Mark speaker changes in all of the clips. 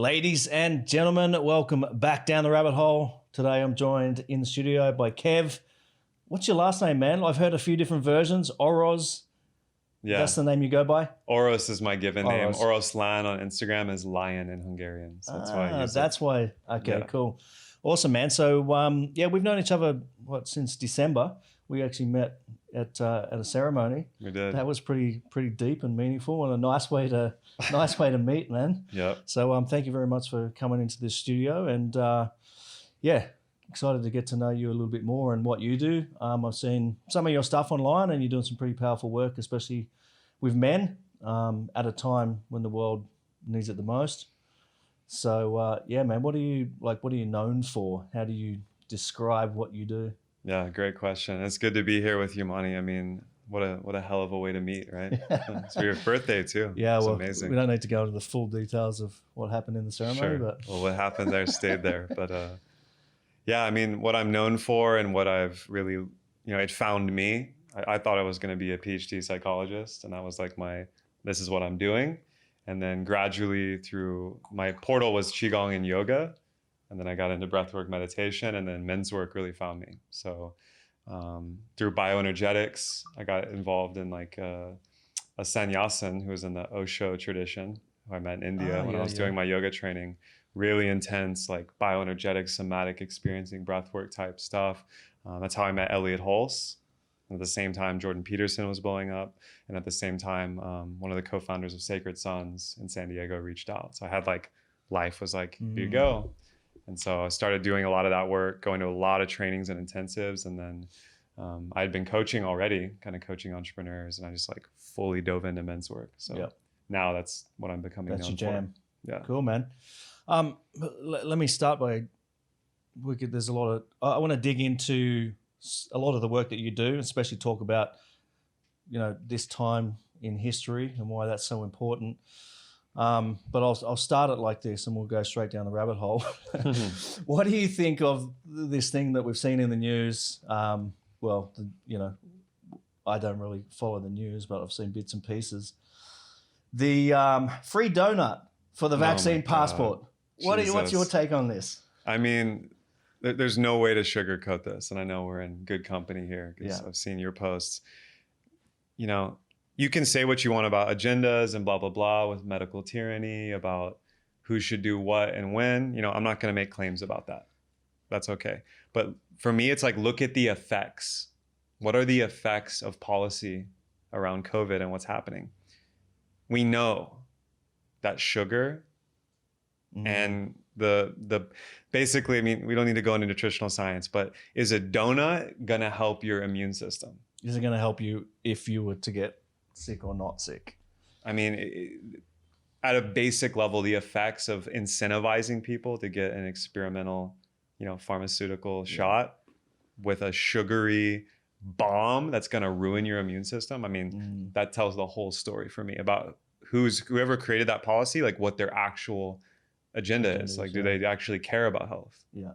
Speaker 1: Ladies and gentlemen, welcome back down the rabbit hole. Today I'm joined in the studio by Kev. What's your last name, man? I've heard a few different versions. Orosz.
Speaker 2: Yeah.
Speaker 1: That's the name you go by?
Speaker 2: Orosz is my given name.
Speaker 1: Orosz.
Speaker 2: Orosz on Instagram is lion in Hungarian. So that's why I use
Speaker 1: that's
Speaker 2: it.
Speaker 1: why. Okay,
Speaker 2: Yeah.
Speaker 1: cool. Awesome, man. So, we've known each other, since December. We actually met at a ceremony.
Speaker 2: We did.
Speaker 1: That was pretty deep and meaningful, and a nice way to meet, man.
Speaker 2: Yep.
Speaker 1: So thank you very much for coming into this studio, and excited to get to know you a little bit more and what you do. I've seen some of your stuff online, and you're doing some pretty powerful work, especially with men at a time when the world needs it the most. So man, what are you known for? How do you describe what you do?
Speaker 2: Yeah, great question. It's good to be here with you, Monty. I mean, what a hell of a way to meet, right? It's for your birthday too.
Speaker 1: Yeah,
Speaker 2: it's
Speaker 1: well,
Speaker 2: amazing.
Speaker 1: We don't need to go into the full details of what happened in the ceremony,
Speaker 2: Sure.
Speaker 1: but
Speaker 2: Well, what happened there stayed there. But yeah, I mean, what I'm known for and what I've really, it found me. I thought I was going to be a PhD psychologist, and that was like this is what I'm doing. And then gradually through my portal was Qigong and yoga. And then I got into breathwork meditation, and then men's work really found me. So through bioenergetics, I got involved in like a sannyasin who was in the Osho tradition, who I met in India when I was doing my yoga training. Really intense, like bioenergetic, somatic experiencing breathwork type stuff. That's how I met Elliot Hulse. And at the same time, Jordan Peterson was blowing up. And at the same time, one of the co-founders of Sacred Sons in San Diego reached out. So I had life was like, here you go. And so I started doing a lot of that work, going to a lot of trainings and intensives. And then I'd been coaching already, kind of coaching entrepreneurs. And I just fully dove into men's work. So now that's what I'm becoming known for.
Speaker 1: That's your jam.
Speaker 2: Yeah.
Speaker 1: Cool, man. Let me start by, there's a lot of, I want to dig into a lot of the work that you do, especially talk about, this time in history and why that's so important. But I'll start it like this, and we'll go straight down the rabbit hole. What do you think of this thing that we've seen in the news? I don't really follow the news, but I've seen bits and pieces. The free donut for the vaccine passport. What's your take on this?
Speaker 2: I mean, there's no way to sugarcoat this, and I know we're in good company here because I've seen your posts. You can say what you want about agendas and blah, blah, blah with medical tyranny, about who should do what and when. I'm not going to make claims about that. That's okay. But for me, it's look at the effects. What are the effects of policy around COVID and what's happening? We know that sugar and basically, I mean, we don't need to go into nutritional science, but is a donut going to help your immune system?
Speaker 1: Is it going to help you if you were to get sick or not sick?
Speaker 2: I mean, at a basic level, the effects of incentivizing people to get an experimental, pharmaceutical shot with a sugary bomb that's going to ruin your immune system. I mean, that tells the whole story for me about whoever created that policy, what their actual agenda is. Do they actually care about health? Yeah.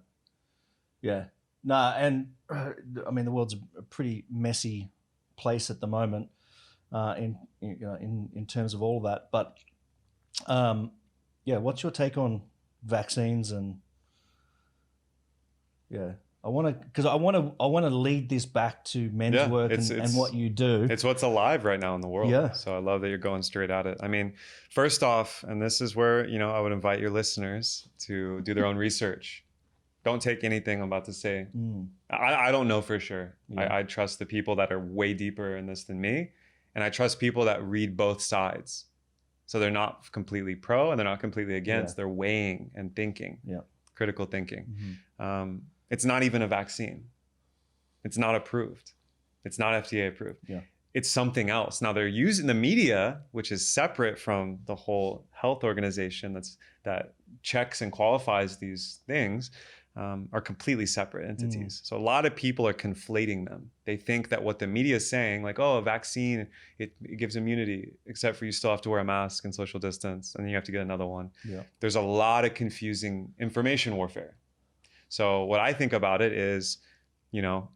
Speaker 1: Yeah. Nah, and I mean, the world's a pretty messy place at the moment. In terms of all of that, but what's your take on vaccines? And I want to lead this back to men's work and what you do.
Speaker 2: It's what's alive right now in the world.
Speaker 1: Yeah.
Speaker 2: So I love that you're going straight at it. I mean, first off, and this is where I would invite your listeners to do their own research. Don't take anything I'm about to say. I don't know for sure. I trust the people that are way deeper in this than me. And I trust people that read both sides. So they're not completely pro and they're not completely against. They're weighing and thinking, critical thinking. It's not even a vaccine. It's not approved. It's not FDA approved. It's something else. Now they're using the media, which is separate from the whole health organization that checks and qualifies these things. Are completely separate entities. So a lot of people are conflating them. They think that what the media is saying, a vaccine, it gives immunity, except for you still have to wear a mask and social distance, and then you have to get another one. There's a lot of confusing information warfare. So what I think about it is, in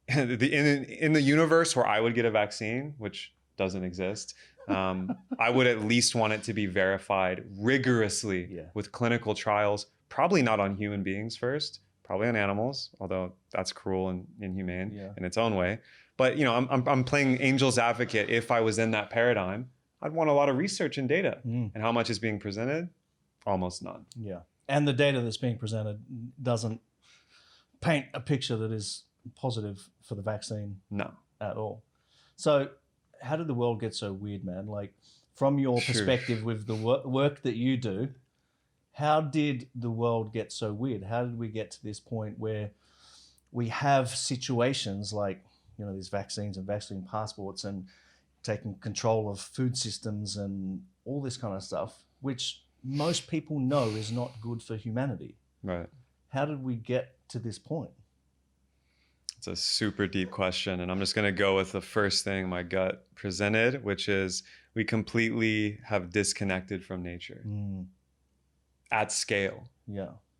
Speaker 2: the universe where I would get a vaccine, which doesn't exist, I would at least want it to be verified rigorously with clinical trials, probably not on human beings first, probably on animals, although that's cruel and inhumane in its own way. But I'm playing angel's advocate. If I was in that paradigm, I'd want a lot of research and data. And how much is being presented? Almost none.
Speaker 1: Yeah. And the data that's being presented doesn't paint a picture that is positive for the vaccine at all. So how did the world get so weird, man? Like, from your perspective with the work that you do, how did the world get so weird? How did we get to this point where we have situations like, these vaccines and vaccine passports and taking control of food systems and all this kind of stuff, which most people know is not good for humanity?
Speaker 2: Right.
Speaker 1: How did we get to this point?
Speaker 2: It's a super deep question. And I'm just going to go with the first thing my gut presented, which is we completely have disconnected from nature at scale,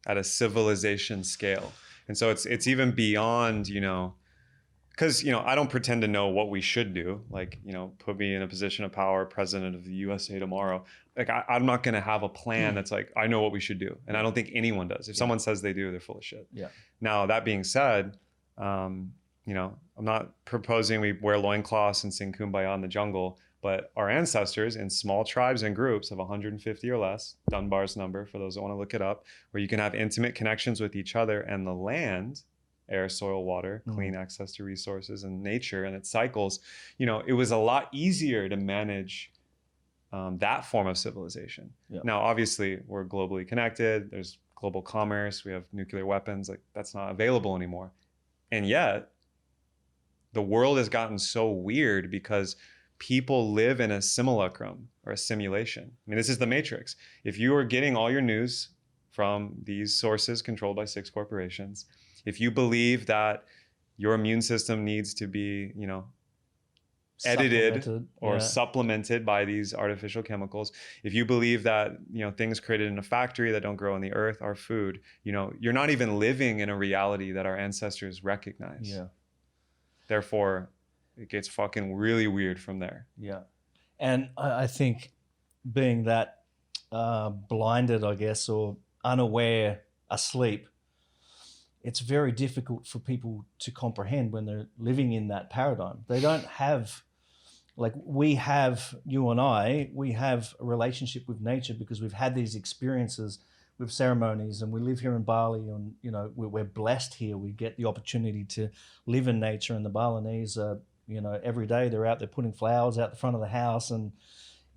Speaker 2: at a civilization scale. And so it's even beyond, because, I don't pretend to know what we should do. Like, put me in a position of power, president of the USA tomorrow. Like, I'm not going to have a plan that's like, I know what we should do. And I don't think anyone does. If someone says they do, they're full of shit.
Speaker 1: Yeah.
Speaker 2: Now, that being said, I'm not proposing we wear loincloths and sing Kumbaya in the jungle, but our ancestors in small tribes and groups of 150 or less, Dunbar's number for those that want to look it up, where you can have intimate connections with each other and the land, air, soil, water, clean access to resources and nature and its cycles. It was a lot easier to manage that form of civilization. Yeah. Now, obviously, we're globally connected. There's global commerce. We have nuclear weapons. Like, that's not available anymore. And yet, the world has gotten so weird because people live in a simulacrum or a simulation. I mean, this is the Matrix. If you are getting all your news from these sources controlled by 6 corporations, if you believe that your immune system needs to be, edited or supplemented by these artificial chemicals, if you believe that, things created in a factory that don't grow on the earth are food, you're not even living in a reality that our ancestors recognize. Yeah. Therefore, it gets fucking really weird from there.
Speaker 1: Yeah. And I think being that blinded, I guess, or unaware, asleep, it's very difficult for people to comprehend when they're living in that paradigm. They don't have, like we have, you and I, we have a relationship with nature because we've had these experiences with ceremonies, and we live here in Bali, and we're blessed here. We get the opportunity to live in nature, and the Balinese are, every day they're out there putting flowers out the front of the house, and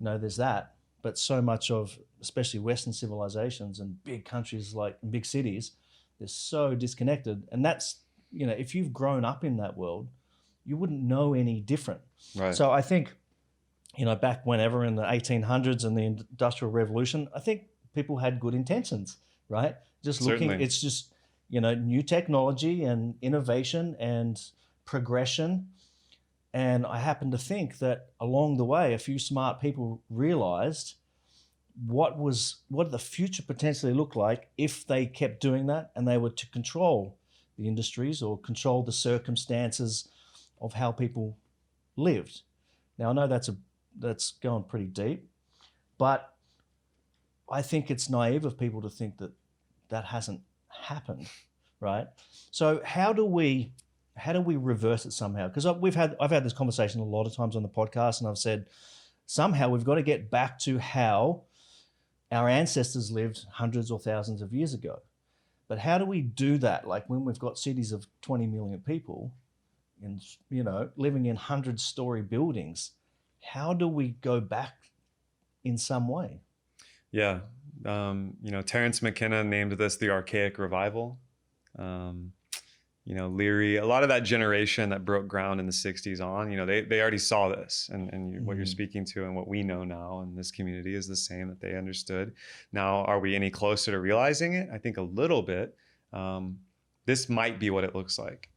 Speaker 1: there's that. But so much of, especially Western civilizations and big countries like big cities, they're so disconnected. And that's, if you've grown up in that world, you wouldn't know any different. Right. So I think, back whenever in the 1800s and the Industrial Revolution, I think people had good intentions, right? Just looking, certainly. It's just, new technology and innovation and progression. And I happen to think that along the way, a few smart people realized what did the future potentially look like if they kept doing that and they were to control the industries or control the circumstances of how people lived. Now, I know that's going pretty deep, but I think it's naive of people to think that that hasn't happened, right? So how do we reverse it somehow? Because I've had this conversation a lot of times on the podcast, and I've said somehow we've got to get back to how our ancestors lived hundreds or thousands of years ago. But how do we do that? Like when we've got cities of 20 million people and, living in 100-story buildings, how do we go back in some way?
Speaker 2: Yeah. Terence McKenna named this the archaic revival. Leary, a lot of that generation that broke ground in the 60s on, they already saw this, and what you're speaking to and what we know now in this community is the same that they understood. Now, are we any closer to realizing it? I think a little bit. This might be what it looks like.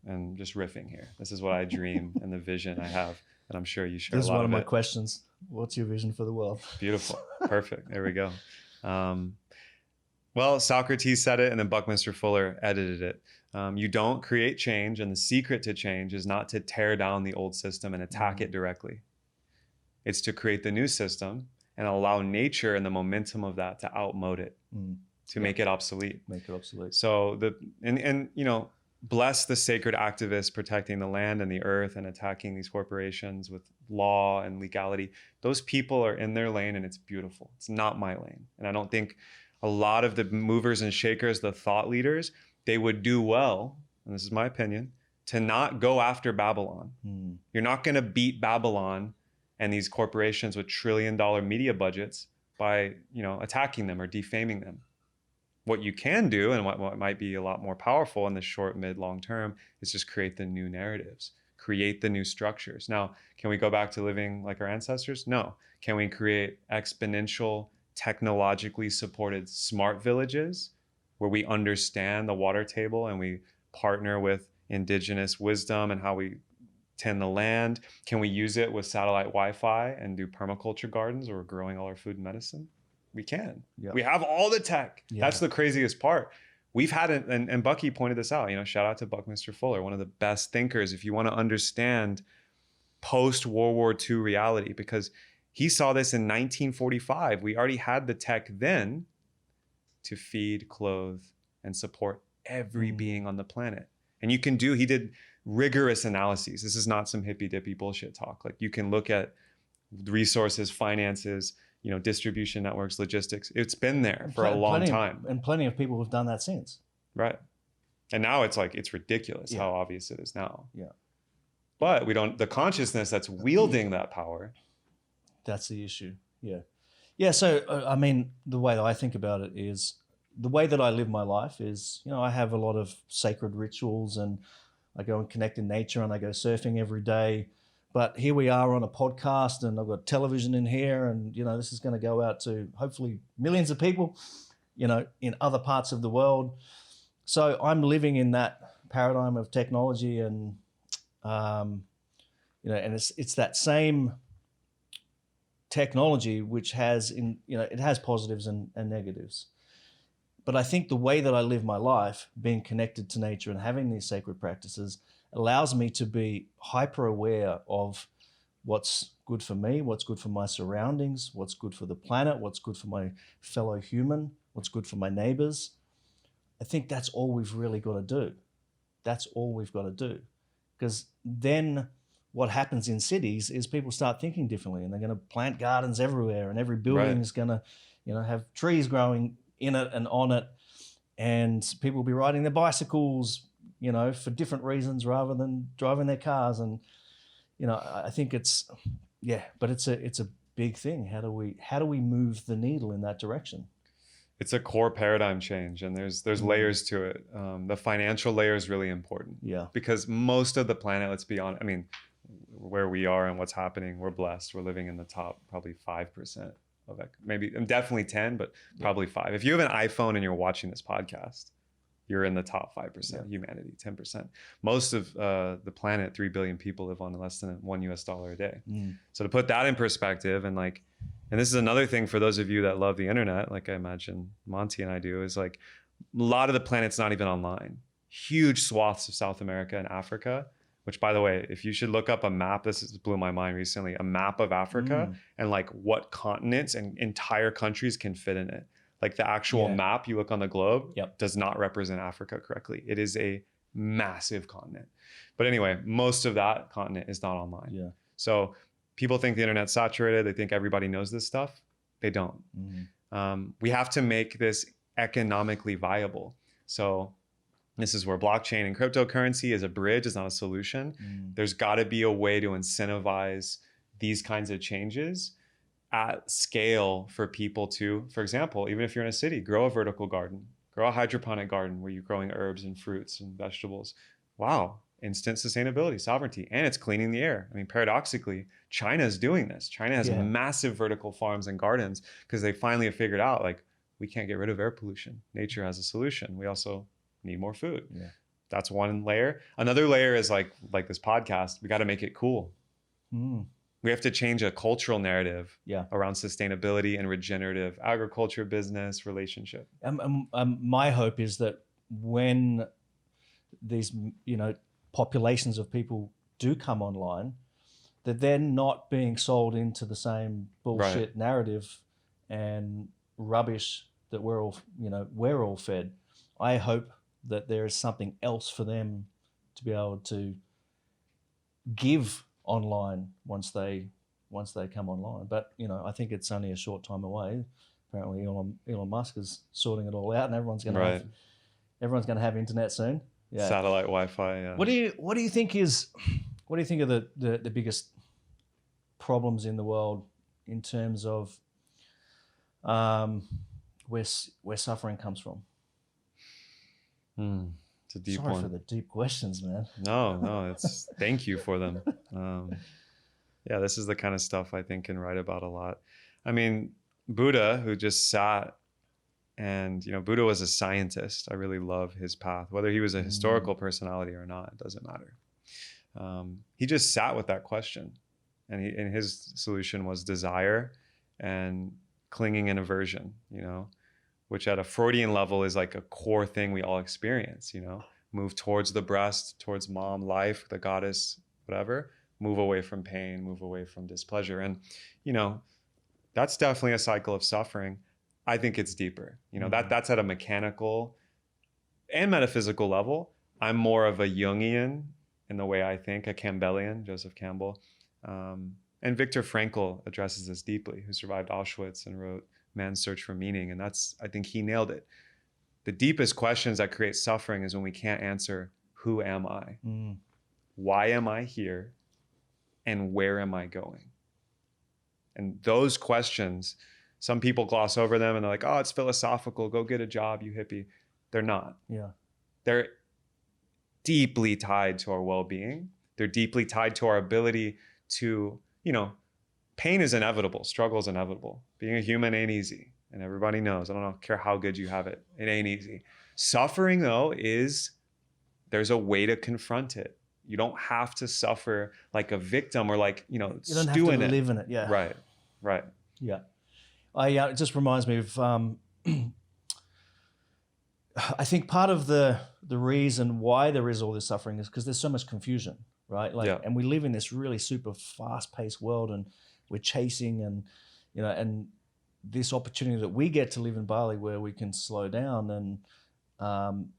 Speaker 2: And just riffing here. This is what I dream and the vision I have, and I'm sure you share a lot of it.
Speaker 1: This is one of my questions. What's your vision for the world?
Speaker 2: Beautiful. Perfect. There we go. Well, Socrates said it, and then Buckminster Fuller edited it. You don't create change, and the secret to change is not to tear down the old system and attack it directly. It's to create the new system and allow nature and the momentum of that to outmode it, to make it obsolete.
Speaker 1: Make it obsolete.
Speaker 2: So and you know, bless the sacred activists protecting the land and the earth and attacking these corporations with law and legality. Those people are in their lane and it's beautiful. It's not my lane. And I don't think a lot of the movers and shakers, the thought leaders, they would do well, and this is my opinion, to not go after Babylon. You're not going to beat Babylon and these corporations with trillion-dollar media budgets by, you know, attacking them or defaming them. What you can do, and what might be a lot more powerful in the short, mid, long term, is just create the new narratives, create the new structures. Now, can we go back to living like our ancestors? No. Can we create exponential, technologically supported smart villages where we understand the water table and we partner with indigenous wisdom and how we tend the land? Can we use it with satellite Wi-Fi and do permaculture gardens where we're growing all our food and medicine? We can. Yep. We have all the tech. Yeah. That's the craziest part. We've had it, and Bucky pointed this out, you know, shout out to Buckminster Fuller, one of the best thinkers if you want to understand post-World War II reality, because he saw this in 1945. We already had the tech then to feed, clothe, and support every being on the planet. And you can do, he did rigorous analyses. This is not some hippy dippy bullshit talk. Like, you can look at resources, finances, you know, distribution networks, logistics. It's been there for a long time.
Speaker 1: And plenty of people have done that since.
Speaker 2: Right. And now it's like, it's ridiculous how obvious it is now.
Speaker 1: Yeah.
Speaker 2: But we don't, the consciousness that's wielding that power.
Speaker 1: That's the issue. Yeah. Yeah. So, I mean, the way that I think about it is, the way that I live my life is, you know, I have a lot of sacred rituals and I go and connect in nature and I go surfing every day. But here we are on a podcast and I've got television in here and, you know, this is going to go out to hopefully millions of people, you know, in other parts of the world. So I'm living in that paradigm of technology and, you know, and it's that same technology which has, you know, it has positives and negatives. But I think the way that I live my life, being connected to nature and having these sacred practices, allows me to be hyper aware of what's good for me, what's good for my surroundings, what's good for the planet, what's good for my fellow human, what's good for my neighbors. I think that's all we've really got to do. That's all we've got to do. Because then what happens in cities is people start thinking differently and they're going to plant gardens everywhere and every building is going to, you know, have trees growing in it and on it. And people will be riding their bicycles, you know, for different reasons rather than driving their cars. And, you know, I think it's, but it's a big thing. How do we move the needle in that direction?
Speaker 2: It's a core paradigm change, and there's layers to it. The financial layer is really important.
Speaker 1: Yeah.
Speaker 2: Because most of the planet, let's be honest, I mean, where we are and what's happening, we're blessed. We're living in the top probably 5% of it. Maybe definitely 10, but probably 5. If you have an iPhone and you're watching this podcast, you're in the top 5% of humanity, 10%. Most of the planet, 3 billion people, live on less than $1 a day. So to put that in perspective, and this is another thing for those of you that love the internet, like I imagine Monty and I do, is like a lot of the planet's not even online. Huge swaths of South America and Africa, which, by the way, if you should look up a map, this blew my mind recently, a map of Africa and like what continents and entire countries can fit in it. Like the actual map you look on the globe does not represent Africa correctly. It is a massive continent. But anyway, most of that continent is not online.
Speaker 1: Yeah.
Speaker 2: So people think the internet's saturated. They think everybody knows this stuff. They don't. We have to make this economically viable. So this is where blockchain and cryptocurrency is a bridge, it's not a solution. There's got to be a way to incentivize these kinds of changes at scale for people to, for example, even if you're in a city, grow a vertical garden, grow a hydroponic garden where you're growing herbs and fruits and vegetables. Wow, instant sustainability, sovereignty, and it's cleaning the air. I mean, paradoxically, China is doing this. China has massive vertical farms and gardens because they finally have figured out, like, we can't get rid of air pollution. Nature has a solution. We also need more food. That's one layer. Another layer is like this podcast, we got to make it cool. We have to change a cultural narrative around sustainability and regenerative agriculture, business, relationship.
Speaker 1: My hope is that when these, you know, populations of people do come online, that they're not being sold into the same bullshit narrative and rubbish that we're all fed. I hope that there is something else for them to be able to give online once they come online. But I think it's only a short time away. Apparently, Elon Musk is sorting it all out, and everyone's going to have internet soon. Yeah,
Speaker 2: satellite Wi-Fi. Yeah.
Speaker 1: What do you think of the biggest problems in the world in terms of where suffering comes from?
Speaker 2: It's a deep
Speaker 1: Sorry
Speaker 2: one.
Speaker 1: for the deep questions, man.
Speaker 2: No, it's thank you for them. Yeah, this is the kind of stuff I think can write about a lot. I mean, Buddha, who just sat, and Buddha was a scientist. I really love his path. Whether he was a historical personality or not, it doesn't matter. He just sat with that question, and his solution was desire and clinging and aversion, which at a Freudian level is like a core thing we all experience, move towards the breast, towards mom, life, the goddess, whatever, move away from pain, move away from displeasure. And, that's definitely a cycle of suffering. I think it's deeper, that's at a mechanical and metaphysical level. I'm more of a Jungian in the way I think, a Campbellian, Joseph Campbell. And Viktor Frankl addresses this deeply, who survived Auschwitz and wrote Man's Search for Meaning. And I think he nailed it. The deepest questions that create suffering is when we can't answer, who am I? Why am I here? And where am I going? And those questions, some people gloss over them and they're like, oh, it's philosophical. Go get a job, you hippie. They're not.
Speaker 1: Yeah.
Speaker 2: They're deeply tied to our well-being. They're deeply tied to our ability to, pain is inevitable. Struggle is inevitable. Being a human ain't easy. And everybody knows. I don't care how good you have it. It ain't easy. Suffering, though, there's a way to confront it. You don't have to suffer like a victim or like,
Speaker 1: you don't
Speaker 2: stew
Speaker 1: have to
Speaker 2: in it.
Speaker 1: live in it. Yeah.
Speaker 2: Right.
Speaker 1: Yeah. It just reminds me of, I think part of the reason why there is all this suffering is because there's so much confusion, right? And we live in this really super fast-paced world, and we're chasing, and and this opportunity that we get to live in Bali, where we can slow down and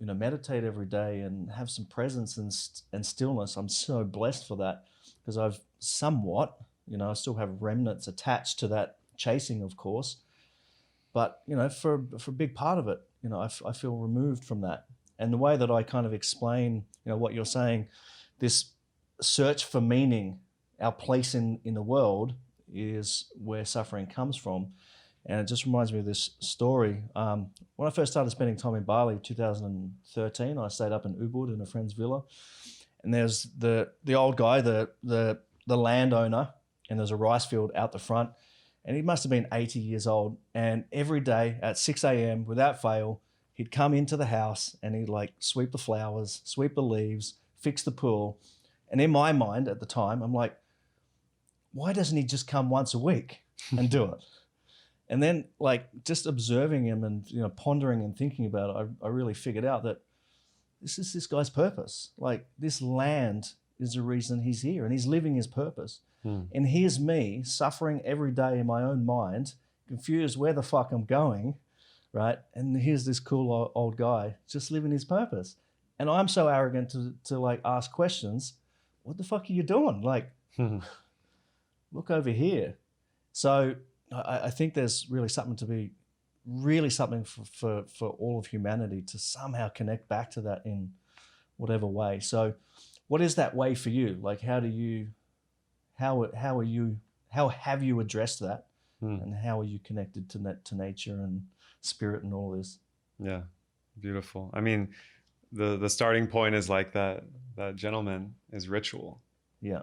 Speaker 1: meditate every day and have some presence and stillness. I'm so blessed for that, because I've somewhat, I still have remnants attached to that chasing, of course, but for a big part of it, I feel removed from that. And the way that I kind of explain, what you're saying, this search for meaning, our place in the world, is where suffering comes from. And it just reminds me of this story. When I first started spending time in Bali, 2013, I stayed up in Ubud in a friend's villa, and there's the old guy, the landowner, and there's a rice field out the front, and he must have been 80 years old. And every day at 6 a.m. without fail, he'd come into the house and he'd like sweep the flowers, sweep the leaves, fix the pool. And in my mind at the time, I'm like, why doesn't he just come once a week and do it? And then like just observing him and pondering and thinking about it, I really figured out that this is this guy's purpose. Like, this land is the reason he's here, and he's living his purpose. And here's me suffering every day in my own mind, confused where the fuck I'm going, right? And here's this cool old guy just living his purpose. And I'm so arrogant to like ask questions. What the fuck are you doing? Like, look over here. So I think there's really something for all of humanity to somehow connect back to that in whatever way. So what is that way for you? Like, how have you addressed that? And how are you connected to nature and spirit and all this? Yeah.
Speaker 2: Beautiful. I mean, the starting point is like that gentleman is ritual.
Speaker 1: Yeah.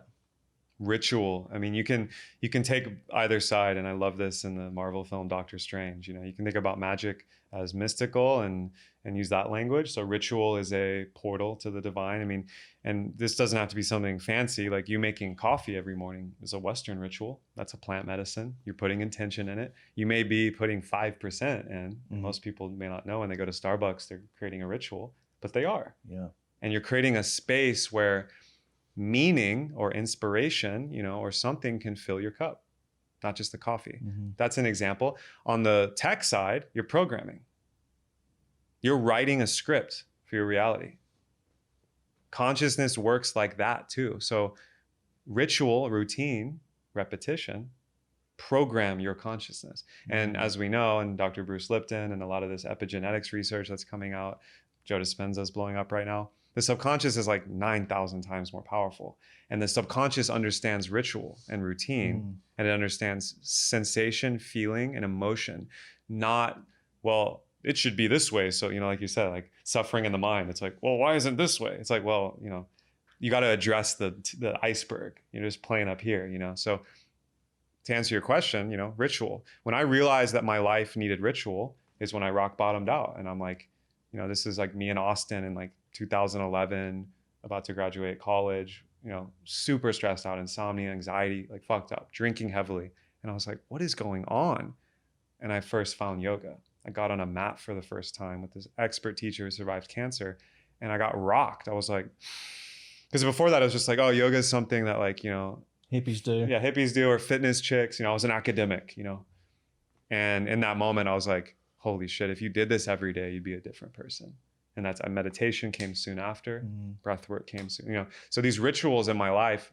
Speaker 2: Ritual. I mean, you can take either side, and I love this in the Marvel film Doctor Strange. You can think about magic as mystical and use that language. So ritual is a portal to the divine. I mean, and this doesn't have to be something fancy. Like you making coffee every morning is a Western ritual. That's a plant medicine. You're putting intention in it. You may be putting 5% in. Most people may not know when they go to Starbucks, they're creating a ritual, but they are.
Speaker 1: Yeah.
Speaker 2: And you're creating a space where meaning or inspiration, you know, or something can fill your cup, not just the coffee. That's an example. On the tech side, you're programming. You're writing a script for your reality. Consciousness works like that too. So ritual, routine, repetition, program your consciousness. And as we know, and Dr. Bruce Lipton and a lot of this epigenetics research that's coming out, Joe Dispenza is blowing up right now. The subconscious is like 9,000 times more powerful. And the subconscious understands ritual and routine, and it understands sensation, feeling, and emotion. Not, well, it should be this way. So, you know, like you said, like suffering in the mind. It's like, well, why isn't this way? It's like, well, you know, you got to address the iceberg. You're just playing up here, you know? So to answer your question, you know, ritual. When I realized that my life needed ritual is when I rock bottomed out. And I'm like, you know, this is like me in Austin in like 2011, about to graduate college, you know, super stressed out, insomnia, anxiety, like fucked up, drinking heavily. And I was like, what is going on? And I first found yoga. I got on a mat for the first time with this expert teacher who survived cancer. And I got rocked. I was like, because before that, I was just like, oh, yoga is something that like, you know,
Speaker 1: hippies do.
Speaker 2: Yeah, hippies do, or fitness chicks. You know, I was an academic, you know. And in that moment, I was like, holy shit, if you did this every day, you'd be a different person. And that's meditation came soon after, breath work came soon, you know. So these rituals in my life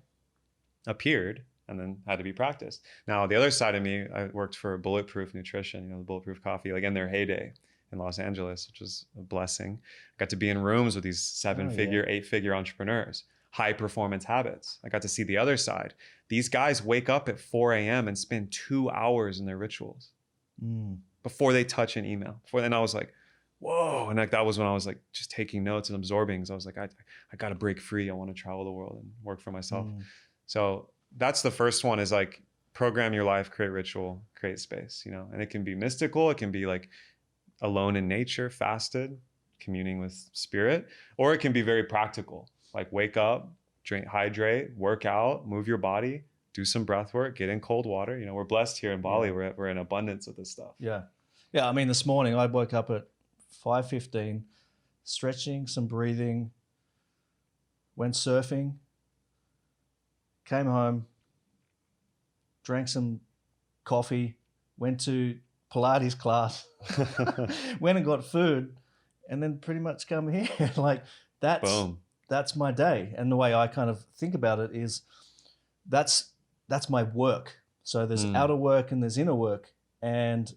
Speaker 2: appeared and then had to be practiced. Now, the other side of me, I worked for Bulletproof Nutrition, you know, the Bulletproof Coffee, like in their heyday in Los Angeles, which was a blessing. Got to be in rooms with these 7-figure, 8-figure entrepreneurs, high performance habits. I got to see the other side. These guys wake up at 4 a.m. and spend 2 hours in their rituals before they touch an email. Then I was like, whoa. And like, that was when I was like, just taking notes and absorbing. So I was like, I got to break free. I want to travel the world and work for myself. So that's the first one, is like program your life, create ritual, create space, you know, and it can be mystical. It can be like alone in nature, fasted, communing with spirit, or it can be very practical, like wake up, drink, hydrate, work out, move your body, do some breath work, get in cold water. You know, we're blessed here in Bali. We're in abundance of this stuff.
Speaker 1: Yeah. I mean, this morning I woke up at 5:15, stretching, some breathing, went surfing, came home, drank some coffee, went to Pilates class, went and got food, and then pretty much come here. Like that's my day. And the way I kind of think about it is that's my work. So there's outer work and there's inner work, and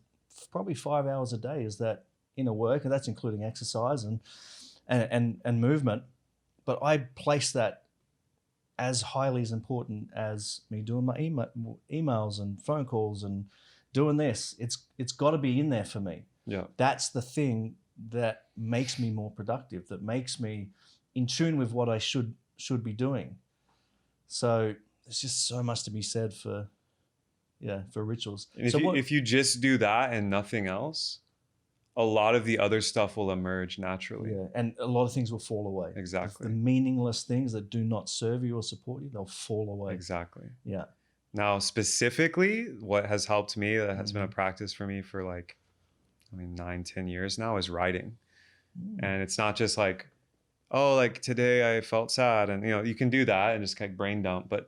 Speaker 1: probably 5 hours a day is that inner work, and that's including exercise and movement. But I place that as highly as important as me doing my emails and phone calls and doing this. It's got to be in there for me.
Speaker 2: Yeah,
Speaker 1: that's the thing that makes me more productive, that makes me in tune with what I should be doing. So there's just so much to be said for rituals.
Speaker 2: And if you just do that and nothing else, a lot of the other stuff will emerge naturally.
Speaker 1: Yeah, and a lot of things will fall away.
Speaker 2: Exactly.
Speaker 1: The meaningless things that do not serve you or support you, they'll fall away.
Speaker 2: Exactly.
Speaker 1: Yeah.
Speaker 2: Now, specifically, what has helped me, that has been a practice for me for like, 9-10 years now, is writing. And it's not just like, oh, like today I felt sad. And, you know, you can do that and just kind of brain dump, but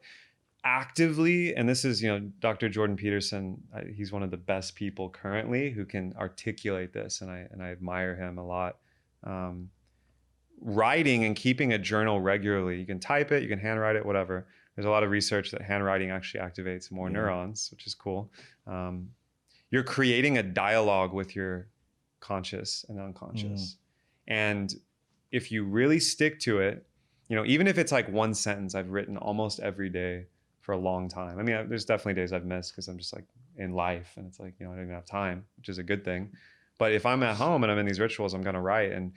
Speaker 2: actively, and this is, you know, Dr. Jordan Peterson, he's one of the best people currently who can articulate this, and I admire him a lot. Writing and keeping a journal regularly, you can type it, you can handwrite it, whatever. There's a lot of research that handwriting actually activates more neurons, which is cool. You're creating a dialogue with your conscious and unconscious. And if you really stick to it, you know, even if it's like one sentence, I've written almost every day for a long time. I mean, there's definitely days I've missed because I'm just like in life and it's like, you know, I don't even have time, which is a good thing. But if I'm at home and I'm in these rituals, I'm going to write. And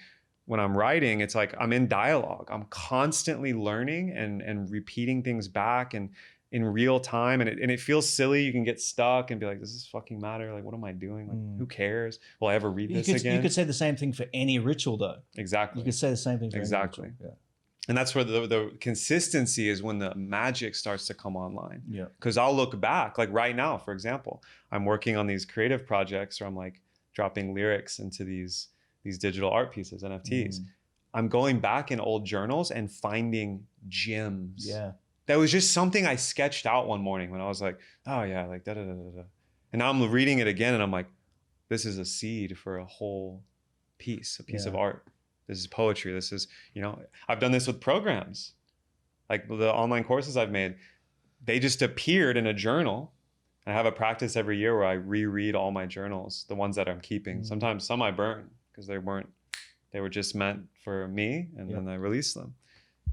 Speaker 2: when I'm writing, it's like I'm in dialogue. I'm constantly learning and repeating things back and in real time. And it feels silly. You can get stuck and be like, does this fucking matter? Like, what am I doing? Like, who cares? Will I ever read this again?
Speaker 1: You could say the same thing for any ritual though.
Speaker 2: Exactly.
Speaker 1: You could say the same thing for any ritual. Yeah.
Speaker 2: And that's where the consistency is, when the magic starts to come online.
Speaker 1: Yeah.
Speaker 2: Because I'll look back, like right now, for example, I'm working on these creative projects where I'm like dropping lyrics into these digital art pieces, NFTs. I'm going back in old journals and finding gems.
Speaker 1: Yeah.
Speaker 2: That was just something I sketched out one morning when I was like, oh yeah, like da da da da da. And now I'm reading it again and I'm like, this is a seed for a whole piece, a piece of art. This is poetry. This is, you know, I've done this with programs. Like the online courses I've made, they just appeared in a journal. I have a practice every year where I reread all my journals, the ones that I'm keeping. Sometimes some I burn because they were just meant for me, and then I release them.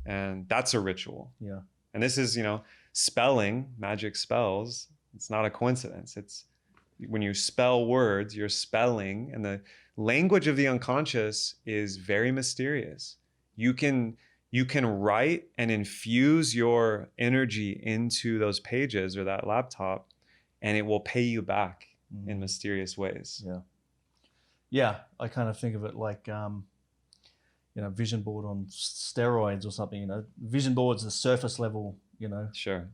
Speaker 2: And that's a ritual.
Speaker 1: Yeah.
Speaker 2: And this is, you know, spelling, magic spells. It's not a coincidence. It's when you spell words, you're spelling, and the language of the unconscious is very mysterious. You can write and infuse your energy into those pages or that laptop, and it will pay you back in mysterious ways.
Speaker 1: Yeah. Yeah. I kind of think of it like, you know, vision board on steroids or something, you know. Vision board's the surface level, you know.
Speaker 2: Sure.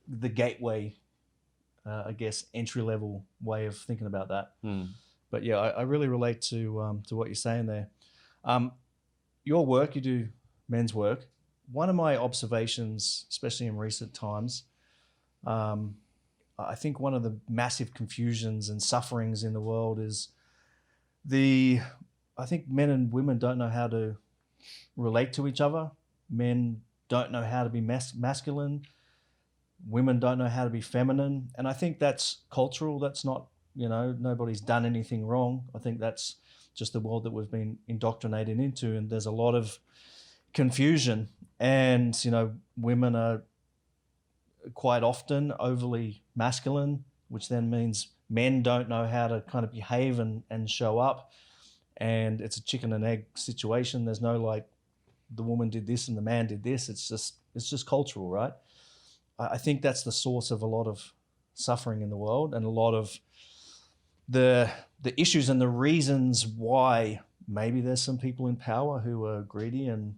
Speaker 1: The gateway, I guess, entry level way of thinking about that. But yeah, I really relate to what you're saying there. Your work, you do men's work. One of my observations, especially in recent times, I think one of the massive confusions and sufferings in the world is I think men and women don't know how to relate to each other. Men don't know how to be masculine. Women don't know how to be feminine. And I think that's cultural. That's not, you know, nobody's done anything wrong. I think that's just the world that we've been indoctrinated into. And there's a lot of confusion. And, you know, women are quite often overly masculine, which then means men don't know how to kind of behave and show up. And it's a chicken and egg situation. There's no like the woman did this and the man did this. It's just cultural, right? I think that's the source of a lot of suffering in the world, and a lot of the issues and the reasons why maybe there's some people in power who are greedy and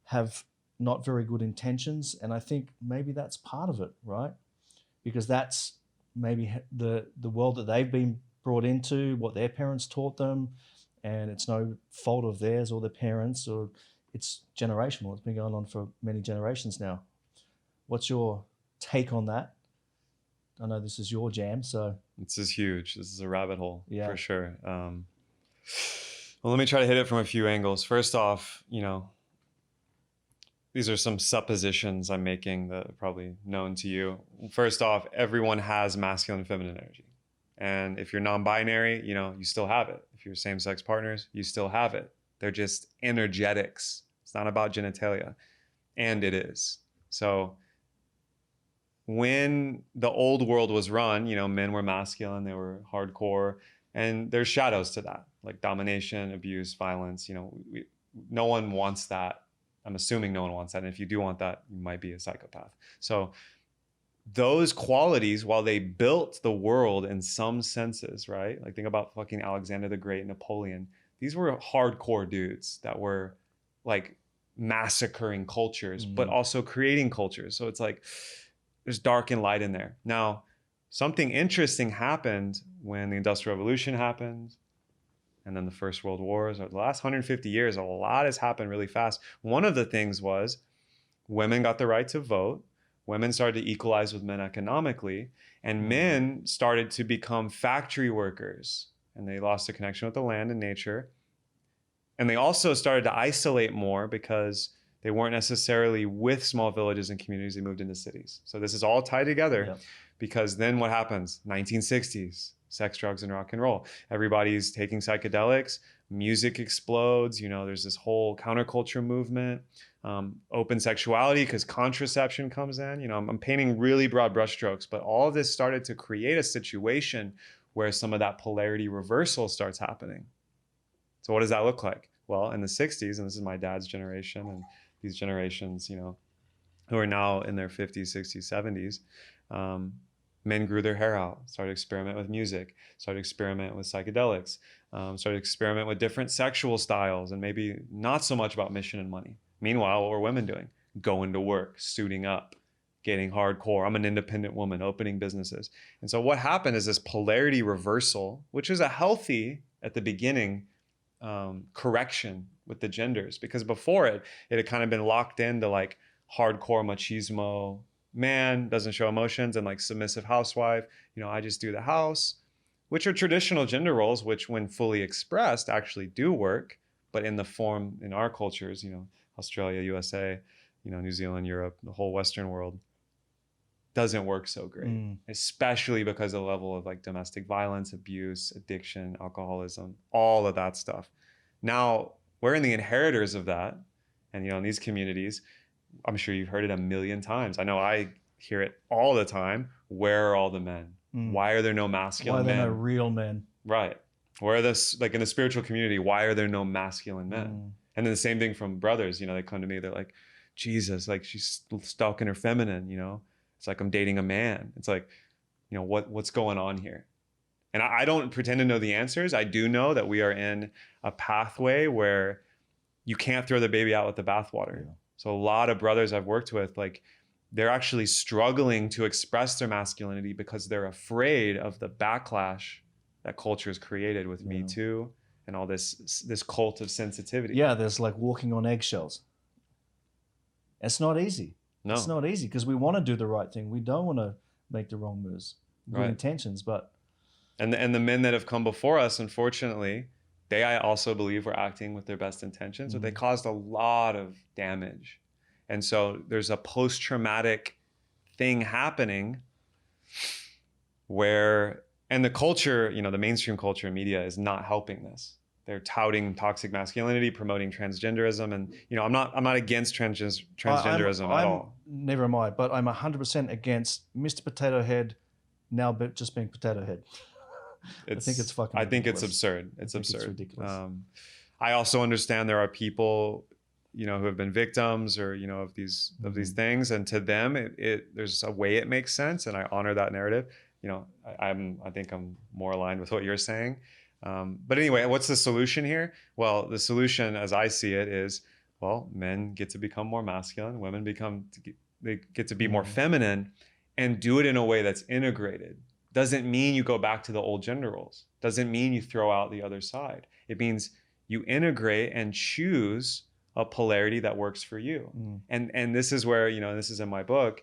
Speaker 1: have not very good intentions. And I think maybe that's part of it, right? Because that's maybe the world that they've been brought into, what their parents taught them, and it's no fault of theirs or their parents, or it's generational. It's been going on for many generations now. What's your take on that? I know this is your jam, so.
Speaker 2: This is huge. This is a rabbit hole for sure. Well, let me try to hit it from a few angles. First off, you know, these are some suppositions I'm making that are probably known to you. First off, everyone has masculine and feminine energy. And if you're non-binary, you know, you still have it. If you're same-sex partners, you still have it. They're just energetics. It's not about genitalia. And it is. So when the old world was run, you know, men were masculine, they were hardcore, and there's shadows to that, like domination, abuse, violence. You know, no one wants that. I'm assuming no one wants that. And if you do want that, you might be a psychopath. So those qualities, while they built the world in some senses, right? Like think about fucking Alexander the Great, Napoleon. These were hardcore dudes that were like massacring cultures, but also creating cultures. So it's like there's dark and light in there. Now, something interesting happened when the Industrial Revolution happened, and then the First World Wars. Or the last 150 years, a lot has happened really fast. One of the things was women got the right to vote. Women started to equalize with men economically, and men started to become factory workers, and they lost the connection with the land and nature. And they also started to isolate more because they weren't necessarily with small villages and communities. They moved into cities. So this is all tied together because then what happens? 1960s, sex, drugs, and rock and roll. Everybody's taking psychedelics. Music explodes. You know, there's this whole counterculture movement. Open sexuality because contraception comes in. You know, I'm painting really broad brushstrokes, but all of this started to create a situation where some of that polarity reversal starts happening. So what does that look like? Well, in the 60s, and this is my dad's generation and these generations, you know, who are now in their 50s, 60s, 70s, men grew their hair out, started to experiment with music, started to experiment with psychedelics, started to experiment with different sexual styles, and maybe not so much about mission and money. Meanwhile, what were women doing? Going to work, suiting up, getting hardcore. I'm an independent woman, opening businesses. And so what happened is this polarity reversal, which is a healthy, at the beginning, correction with the genders, because before it had kind of been locked into like hardcore machismo, man doesn't show emotions, and like submissive housewife, you know, I just do the house, which are traditional gender roles, which when fully expressed actually do work, but in the form in our cultures, you know, Australia, USA, you know, New Zealand, Europe, the whole Western world, doesn't work so great, especially because of the level of like domestic violence, abuse, addiction, alcoholism, all of that stuff. Now we're in the inheritors of that. And, you know, in these communities, I'm sure you've heard it a million times. I know I hear it all the time. Where are all the men? Why are there no masculine men?
Speaker 1: Why are there no real men?
Speaker 2: Right. Where are this, like in the spiritual community, why are there no masculine men? And then the same thing from brothers, you know, they come to me, they're like, Jesus, like she's stalking her feminine, you know? It's like I'm dating a man. It's like, you know, what's going on here? And I don't pretend to know the answers. I do know that we are in a pathway where you can't throw the baby out with the bathwater. Yeah. So a lot of brothers I've worked with, like they're actually struggling to express their masculinity because they're afraid of the backlash that culture has created with Me Too and all this cult of sensitivity.
Speaker 1: Yeah, there's like walking on eggshells. It's not easy. No. It's not easy because we want to do the right thing. We don't want to make the wrong moves. Good intentions, but...
Speaker 2: And the men that have come before us, unfortunately, they, I also believe, were acting with their best intentions, but they caused a lot of damage. And so there's a post-traumatic thing happening where... And the culture, you know, the mainstream culture and media is not helping this. They're touting toxic masculinity, promoting transgenderism, and you know, I'm not against transgenderism at all.
Speaker 1: Never am I, but I'm 100% against Mr. Potato Head now just being Potato Head. I think it's fucking ridiculous.
Speaker 2: I think it's absurd. It's absurd.
Speaker 1: It's ridiculous.
Speaker 2: I also understand there are people, you know, who have been victims or, you know, of these things, and to them, there's a way it makes sense, and I honor that narrative. You know, I think I'm more aligned with what you're saying. But anyway, what's the solution here? Well, the solution, as I see it, is, well, men get to become more masculine, women they get to be more feminine, and do it in a way that's integrated. Doesn't mean you go back to the old gender roles. Doesn't mean you throw out the other side. It means you integrate and choose a polarity that works for you. And this is where, you know, this is in my book.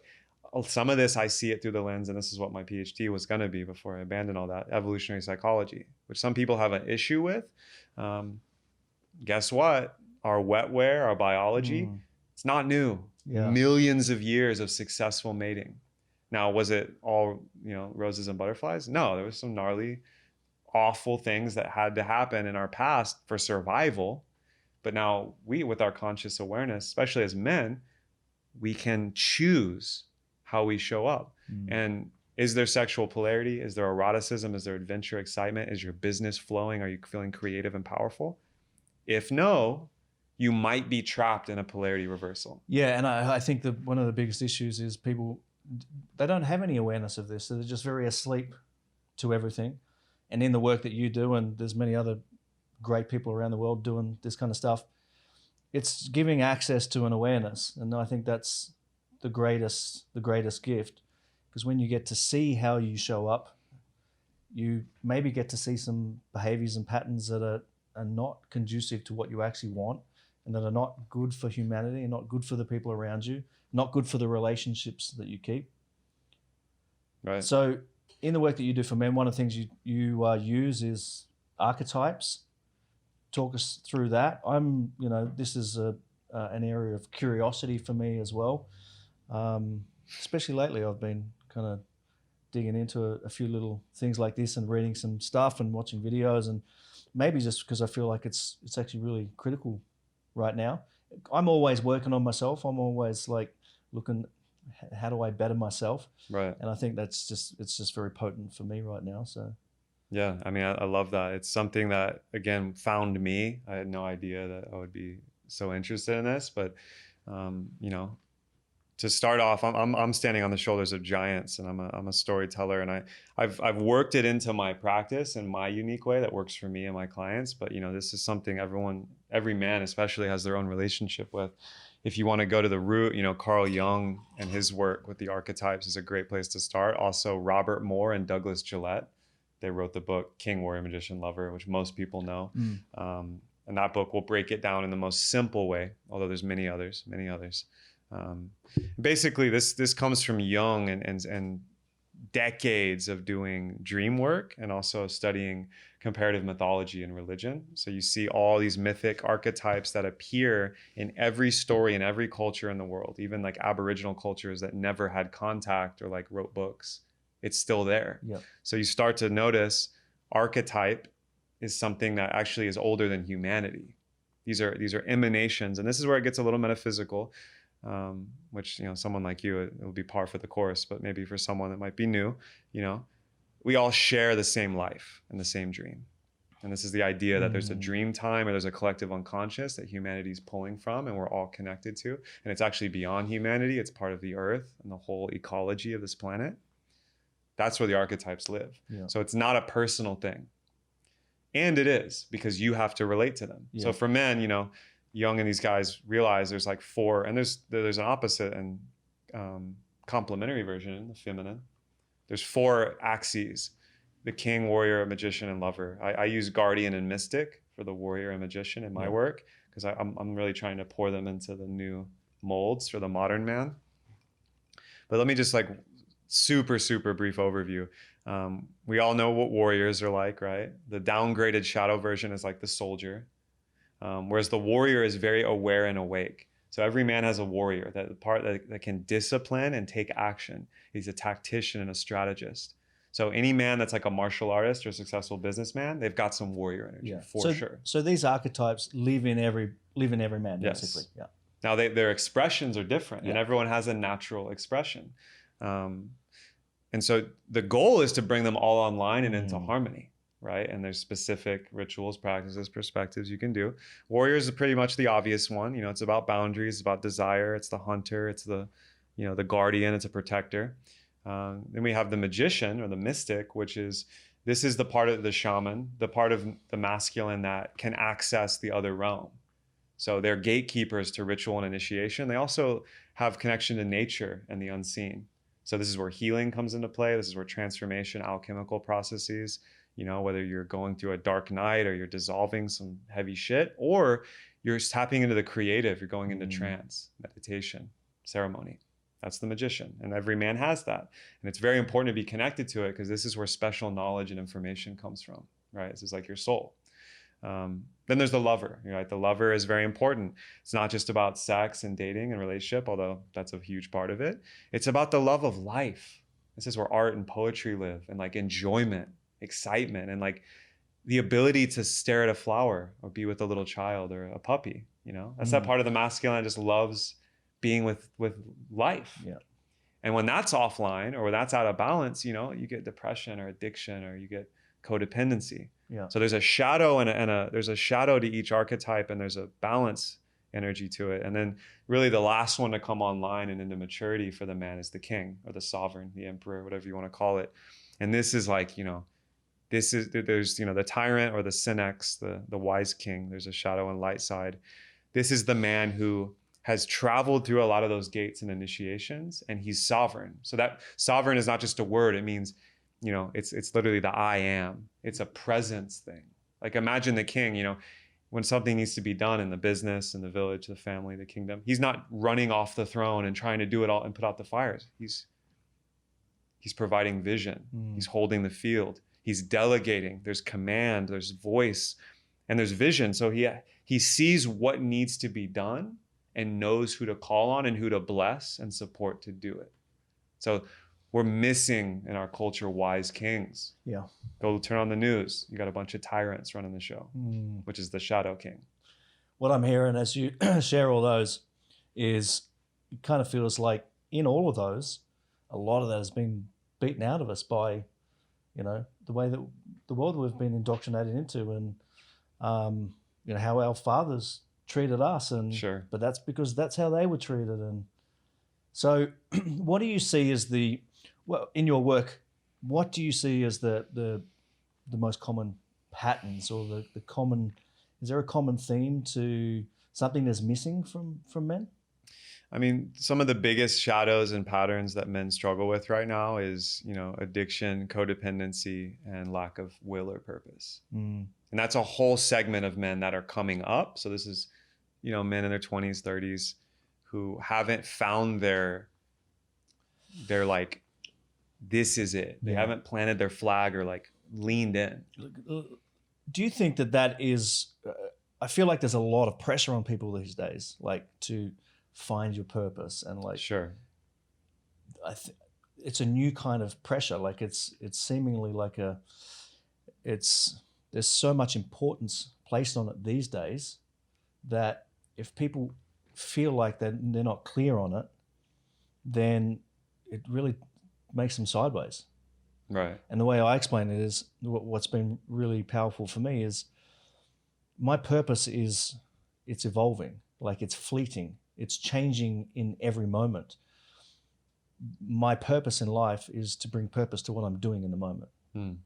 Speaker 2: Some of this, I see it through the lens, and this is what my PhD was going to be before I abandoned all that, evolutionary psychology, which some people have an issue with. Guess what? Our wetware, our biology, it's not new. Yeah. Millions of years of successful mating. Now, was it all, you know, roses and butterflies? No, there was some gnarly, awful things that had to happen in our past for survival. But now we, with our conscious awareness, especially as men, we can choose how we show up. And is there sexual polarity? Is there eroticism? Is there adventure, excitement? Is your business flowing? Are you feeling creative and powerful? If no, you might be trapped in a polarity reversal.
Speaker 1: Yeah, and I think that one of the biggest issues is people, they don't have any awareness of this. So they're just very asleep to everything. And in the work that you do, and there's many other great people around the world doing this kind of stuff, it's giving access to an awareness. And I think that's the greatest gift, because when you get to see how you show up, you maybe get to see some behaviors and patterns that are not conducive to what you actually want, and that are not good for humanity and not good for the people around you, not good for the relationships that you keep.
Speaker 2: Right.
Speaker 1: So in the work that you do for men, one of the things you use is archetypes. Talk us through that. This is an area of curiosity for me as well. Especially lately, I've been kind of digging into a few little things like this and reading some stuff and watching videos, and maybe just because I feel like it's actually really critical right now. I'm always working on myself. I'm always like looking, how do I better myself?
Speaker 2: Right.
Speaker 1: And I think it's just very potent for me right now. So.
Speaker 2: Yeah, I mean, I love that. It's something that, again, found me. I had no idea that I would be so interested in this, but you know, to start off, I'm standing on the shoulders of giants, and I'm a storyteller, and I've worked it into my practice in my unique way that works for me and my clients. But you know, this is something every man especially has their own relationship with. If you want to go to the root, you know, Carl Jung and his work with the archetypes is a great place to start. Also, Robert Moore and Douglas Gillette, They wrote the book King, Warrior, Magician, Lover, which most people know.
Speaker 1: Mm.
Speaker 2: And that book will break it down in the most simple way, although there's many others. Basically, this comes from Jung and decades of doing dream work and also studying comparative mythology and religion. So you see all these mythic archetypes that appear in every story in every culture in the world, even like Aboriginal cultures that never had contact or like wrote books. It's still there.
Speaker 1: Yep.
Speaker 2: So you start to notice archetype is something that actually is older than humanity. These are emanations, and this is where it gets a little metaphysical, which, you know, someone like you, it will be par for the course, but maybe for someone that might be new, you know, we all share the same life and the same dream. And this is the idea that there's a dream time or there's a collective unconscious that humanity is pulling from and we're all connected to. And it's actually beyond humanity. It's part of the earth and the whole ecology of this planet. That's where the archetypes live. Yeah. So it's not a personal thing. And it is, because you have to relate to them. Yeah. So for men, you know, Jung and these guys realize there's like four, and there's an opposite and complementary version, the feminine. There's four axes: the king, warrior, magician, and lover. I use guardian and mystic for the warrior and magician in my work, because I'm really trying to pour them into the new molds for the modern man. But let me just like super brief overview. We all know what warriors are like, right? The downgraded shadow version is like the soldier. Whereas the warrior is very aware and awake. So every man has a warrior, that can discipline and take action. He's a tactician and a strategist. So any man that's like a martial artist or a successful businessman, they've got some warrior energy for sure.
Speaker 1: So these archetypes live in every man, basically.
Speaker 2: Yes. Yeah. Now their expressions are different, and everyone has a natural expression. And so the goal is to bring them all online and into harmony. Right? And there's specific rituals, practices, perspectives you can do. Warriors is pretty much the obvious one. You know, it's about boundaries, it's about desire, it's the hunter, it's the, you know, the guardian, it's a protector. Then we have the magician or the mystic, this is the part of the shaman, the part of the masculine that can access the other realm. So they're gatekeepers to ritual and initiation. They also have connection to nature and the unseen. So this is where healing comes into play. This is where transformation, alchemical processes, you know, whether you're going through a dark night or you're dissolving some heavy shit, or you're tapping into the creative, you're going into trance, meditation, ceremony. That's the magician. And every man has that. And it's very important to be connected to it, because this is where special knowledge and information comes from, right? This is like your soul. Then there's the lover, right? The lover is very important. It's not just about sex and dating and relationship, although that's a huge part of it. It's about the love of life. This is where art and poetry live, and like enjoyment, excitement, and like the ability to stare at a flower or be with a little child or a puppy. You know, that's that part of the masculine that just loves being with life. Yeah. And when that's offline or when that's out of balance, you know, you get depression or addiction, or you get codependency. Yeah. So there's a shadow there's a shadow to each archetype, and there's a balance energy to it. And then really the last one to come online and into maturity for the man is the king, or the sovereign, the emperor, whatever you want to call it. And this is like, you know, there's, you know, the tyrant or the synex, the wise king. There's a shadow and light side. This is the man who has traveled through a lot of those gates and initiations, and he's sovereign. So that sovereign is not just a word. It means, you know, it's literally the I am. It's a presence thing. Like imagine the king, you know, when something needs to be done in the business, in the village, the family, the kingdom, he's not running off the throne and trying to do it all and put out the fires. He's providing vision. He's holding the field. He's delegating. There's command, there's voice, and there's vision. So he sees what needs to be done and knows who to call on and who to bless and support to do it. So we're missing in our culture wise kings. Yeah. Go turn on the news. You got a bunch of tyrants running the show, which is the shadow king.
Speaker 1: What I'm hearing as you share all those is it kind of feels like in all of those, a lot of that has been beaten out of us by, you know, the way that the world we've been indoctrinated into, and you know, how our fathers treated us, and but that's because that's how they were treated. And so what do you see as in your work, what do you see as the most common patterns, or the common, is there a common theme to something that's missing from men?
Speaker 2: I mean, some of the biggest shadows and patterns that men struggle with right now is, you know, addiction, codependency, and lack of will or purpose. And that's a whole segment of men that are coming up. So this is, you know, men in their 20s, 30s who haven't found their like, this is it. They haven't planted their flag or like leaned in.
Speaker 1: Do you think that is, I feel like there's a lot of pressure on people these days, like to find your purpose, and like,
Speaker 2: sure,
Speaker 1: it's a new kind of pressure. Like it's seemingly like there's so much importance placed on it these days that if people feel like they're not clear on it, then it really makes them sideways.
Speaker 2: Right.
Speaker 1: And the way I explain it is, what's been really powerful for me is my purpose is, it's evolving, like it's fleeting, it's changing in every moment. My purpose in life is to bring purpose to what I'm doing in the moment.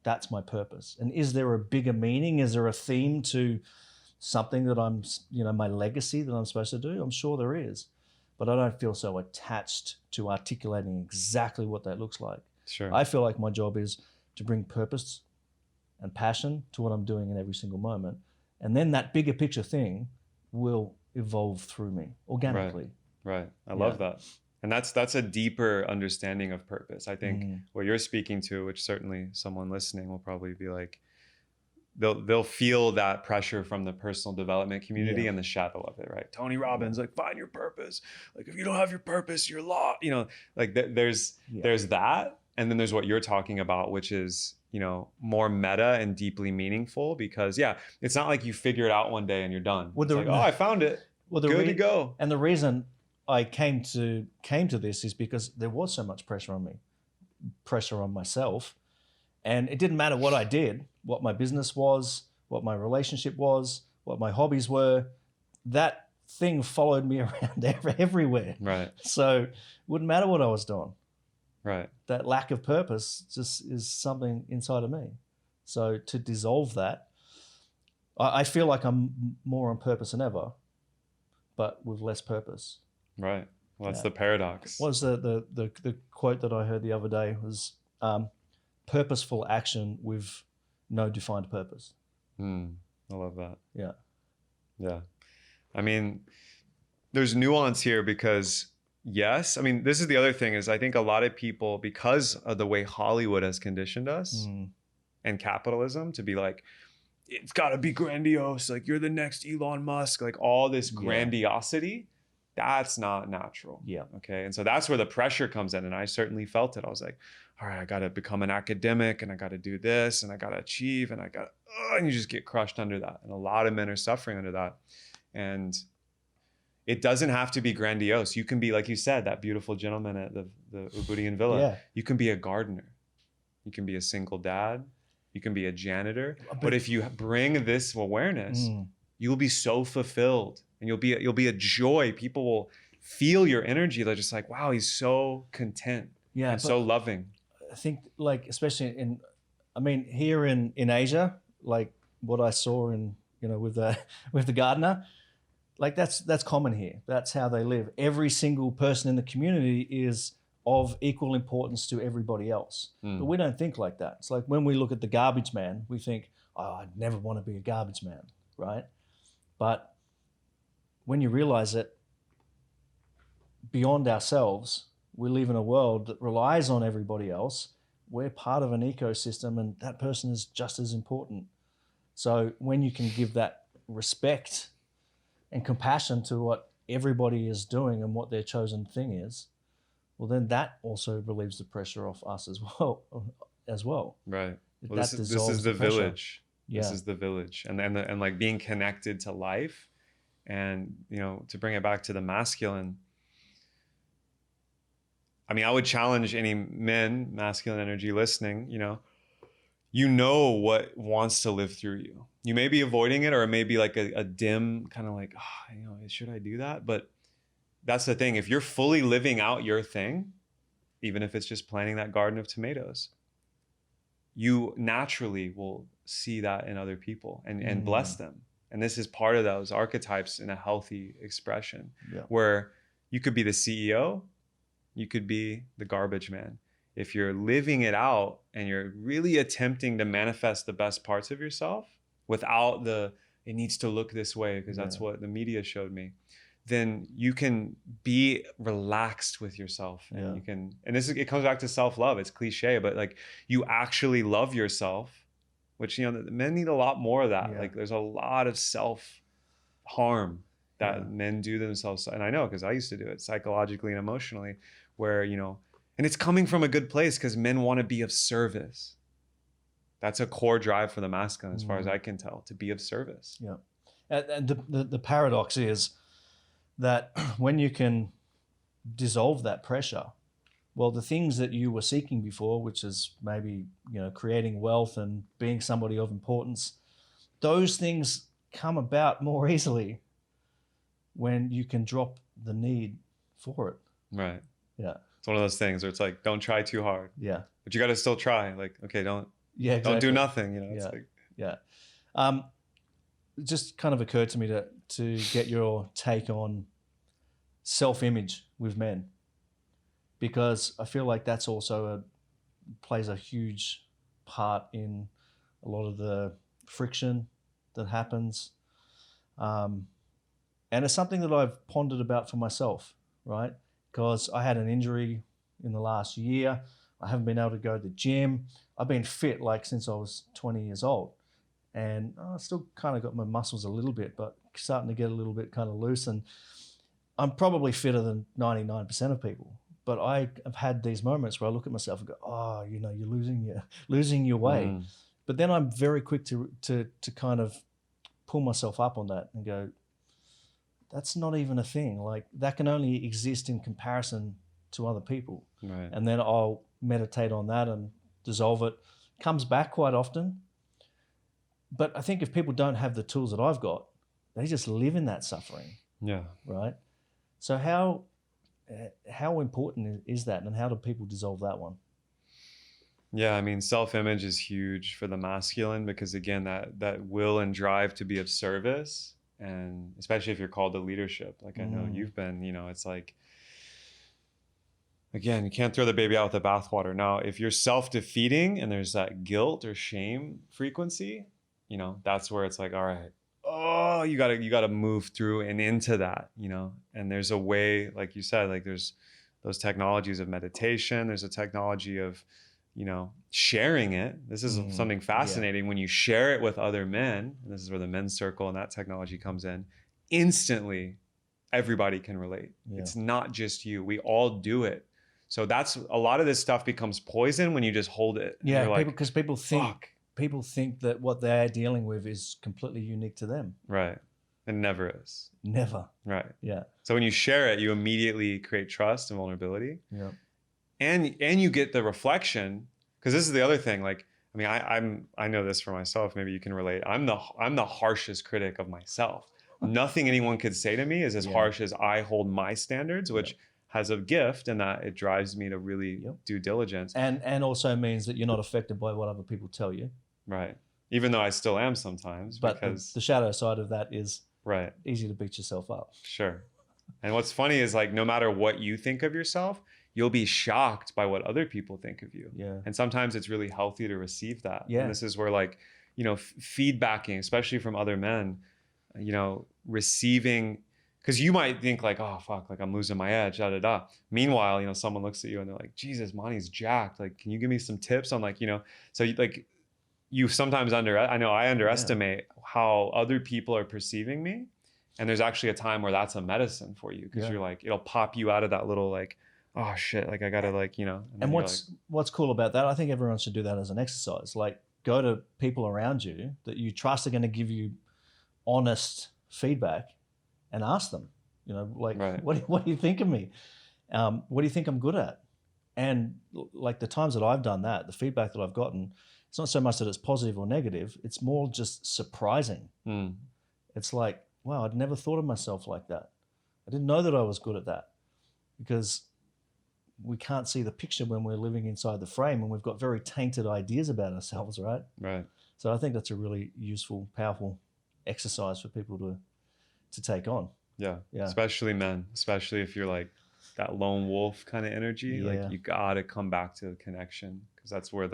Speaker 1: That's my purpose. And is there a bigger meaning? Is there a theme to something that I'm, you know, my legacy that I'm supposed to do? I'm sure there is, but I don't feel so attached to articulating exactly what that looks like.
Speaker 2: Sure.
Speaker 1: I feel like my job is to bring purpose and passion to what I'm doing in every single moment. And then that bigger picture thing will evolve through me organically.
Speaker 2: Right. I love that. And that's a deeper understanding of purpose. I think what you're speaking to, which certainly someone listening will probably be like, they'll feel that pressure from the personal development community and the shadow of it, right? Tony Robbins, like, find your purpose. Like, if you don't have your purpose, you're lost. You know, like there's that. And then there's what you're talking about, which is, you know, more meta and deeply meaningful, because it's not like you figure it out one day and you're done. It's like, oh, I found it. Well, good to go.
Speaker 1: And the reason I came to this is because there was so much pressure on me, pressure on myself. And it didn't matter what I did, what my business was, what my relationship was, what my hobbies were. That thing followed me around everywhere.
Speaker 2: Right.
Speaker 1: So it wouldn't matter what I was doing.
Speaker 2: Right. That
Speaker 1: lack of purpose just is something inside of me. So to dissolve that, I feel like I'm more on purpose than ever, but with less purpose.
Speaker 2: Right. Well, that's the paradox.
Speaker 1: What was the quote that I heard the other day was, purposeful action with no defined purpose.
Speaker 2: I love that.
Speaker 1: Yeah.
Speaker 2: Yeah. I mean, there's nuance here because yes, I mean, this is the other thing is I think a lot of people, because of the way Hollywood has conditioned us and capitalism to be like, it's got to be grandiose. Like, you're the next Elon Musk, like all this grandiosity, that's not natural.
Speaker 1: Yeah.
Speaker 2: Okay. And so that's where the pressure comes in. And I certainly felt it. I was like, all right, I got to become an academic and I got to do this and I got to achieve and and you just get crushed under that. And a lot of men are suffering under that. And it doesn't have to be grandiose. You can be, like you said, that beautiful gentleman at the Ubudian villa. Yeah. You can be a gardener. You can be a single dad. You can be a janitor. But if you bring this awareness, you'll be so fulfilled and you'll be a joy. People will feel your energy. They're just like, wow, he's so content and so loving.
Speaker 1: I think, like, especially here in Asia, like what I saw in, you know, with the gardener, like that's common here. That's how they live. Every single person in the community is of equal importance to everybody else. But we don't think like that. It's like when we look at the garbage man, we think, oh, I'd never want to be a garbage man, right? But when you realize that beyond ourselves, we live in a world that relies on everybody else. We're part of an ecosystem and that person is just as important. So when you can give that respect and compassion to what everybody is doing and what their chosen thing is, well, then that also relieves the pressure off us as well.
Speaker 2: Right. Well, this is the village.
Speaker 1: Yeah.
Speaker 2: This is the village, and like being connected to life, and you know, to bring it back to the masculine. I mean, I would challenge any men, masculine energy listening, you know what wants to live through you. You may be avoiding it, or it may be like a dim kind of like, should I do that? But that's the thing. If you're fully living out your thing, even if it's just planting that garden of tomatoes, you naturally will see that in other people and bless them. And this is part of those archetypes in a healthy expression, where you could be the CEO, you could be the garbage man. If you're living it out and you're really attempting to manifest the best parts of yourself without it needs to look this way because that's what the media showed me, then you can be relaxed with yourself, and you can, and it comes back to self-love. It's cliche, but like you actually love yourself, which, you know, men need a lot more of that. Like there's a lot of self-harm that men do themselves. And I know, because I used to do it psychologically and emotionally, where, you know, and it's coming from a good place because men want to be of service. That's a core drive for the masculine, as far as I can tell, to be of service.
Speaker 1: Yeah. And the paradox is that when you can dissolve that pressure, well, the things that you were seeking before, which is maybe, you know, creating wealth and being somebody of importance, those things come about more easily when you can drop the need for it.
Speaker 2: Right.
Speaker 1: Yeah.
Speaker 2: It's one of those things where it's like, don't try too hard.
Speaker 1: Yeah.
Speaker 2: But you got to still try. Like, okay, don't
Speaker 1: exactly.
Speaker 2: don't do nothing. You know. It's like,
Speaker 1: it just kind of occurred to me to get your take on self-image with men, because I feel like that's also plays a huge part in a lot of the friction that happens. And it's something that I've pondered about for myself, right? Because I had an injury in the last year. I haven't been able to go to the gym. I've been fit like since I was 20 years old. And I still kind of got my muscles a little bit, but starting to get a little bit kind of loose. And I'm probably fitter than 99% of people. But I have had these moments where I look at myself and go, oh, you know, you're losing your way. But then I'm very quick to kind of pull myself up on that and go, that's not even a thing. Like, that can only exist in comparison to other people.
Speaker 2: right.
Speaker 1: And then I'll meditate on that and dissolve it. Comes back quite often. But I think if people don't have the tools that I've got, they just live in that suffering.
Speaker 2: Yeah.
Speaker 1: Right? So how important is that, and how do people dissolve that one?
Speaker 2: Yeah, I mean, self-image is huge for the masculine because, again, that will and drive to be of service, and especially if you're called to leadership, like I know you've been, you know, it's like, again, you can't throw the baby out with the bathwater. Now, if you're self-defeating and there's that guilt or shame frequency, you know, that's where it's like, all right, oh, you gotta move through and into that, you know. And there's a way, like you said, like there's those technologies of meditation. There's a technology of, you know, sharing it. This is something fascinating. When you share it with other men, and this is where the men's circle and that technology comes in, instantly everybody can relate. It's not just you. We all do it. So that's a lot of this stuff becomes poison when you just hold it.
Speaker 1: Yeah, because people think that what they're dealing with is completely unique to them.
Speaker 2: Right. It never is.
Speaker 1: Never.
Speaker 2: Right.
Speaker 1: Yeah.
Speaker 2: So when you share it, you immediately create trust and vulnerability.
Speaker 1: Yeah.
Speaker 2: And you get the reflection, because this is the other thing. Like, I mean, I know this for myself. Maybe you can relate. I'm the harshest critic of myself. Nothing anyone could say to me is as harsh as I hold my standards, which has a gift in that it drives me to really do diligence.
Speaker 1: And also means that you're not affected by what other people tell you.
Speaker 2: Right. Even though I still am sometimes.
Speaker 1: But
Speaker 2: because
Speaker 1: the shadow side of that is easy to beat yourself up.
Speaker 2: Sure. And what's funny is, like, no matter what you think of yourself, you'll be shocked by what other people think of you.
Speaker 1: Yeah.
Speaker 2: And sometimes it's really healthy to receive that.
Speaker 1: Yeah.
Speaker 2: And this is where, like, you know, feedbacking, especially from other men, you know, receiving, because you might think like, oh, fuck, like I'm losing my edge, da, da, da. Meanwhile, you know, someone looks at you and they're like, Jesus, Monty's jacked. Like, can you give me some tips on, like, you know, so like you sometimes I underestimate how other people are perceiving me. And there's actually a time where that's a medicine for you, because you're like, it'll pop you out of that little like, oh shit, like I gotta, like, you know.
Speaker 1: And what's cool about that, I think everyone should do that as an exercise. Like, go to people around you that you trust are going to give you honest feedback and ask them, you know, like, what do you think of me? What do you think I'm good at? And like the times that I've done that, the feedback that I've gotten, it's not so much that it's positive or negative. It's more just surprising. It's like, wow, I'd never thought of myself like that. I didn't know that I was good at that, because we can't see the picture when we're living inside the frame, and we've got very tainted ideas about ourselves, right?
Speaker 2: Right.
Speaker 1: So I think that's a really useful, powerful exercise for people to take on.
Speaker 2: Yeah.
Speaker 1: Yeah.
Speaker 2: Especially men, especially if you're like that lone wolf kind of energy,
Speaker 1: Yeah.
Speaker 2: like you gotta come back to the connection, because that's where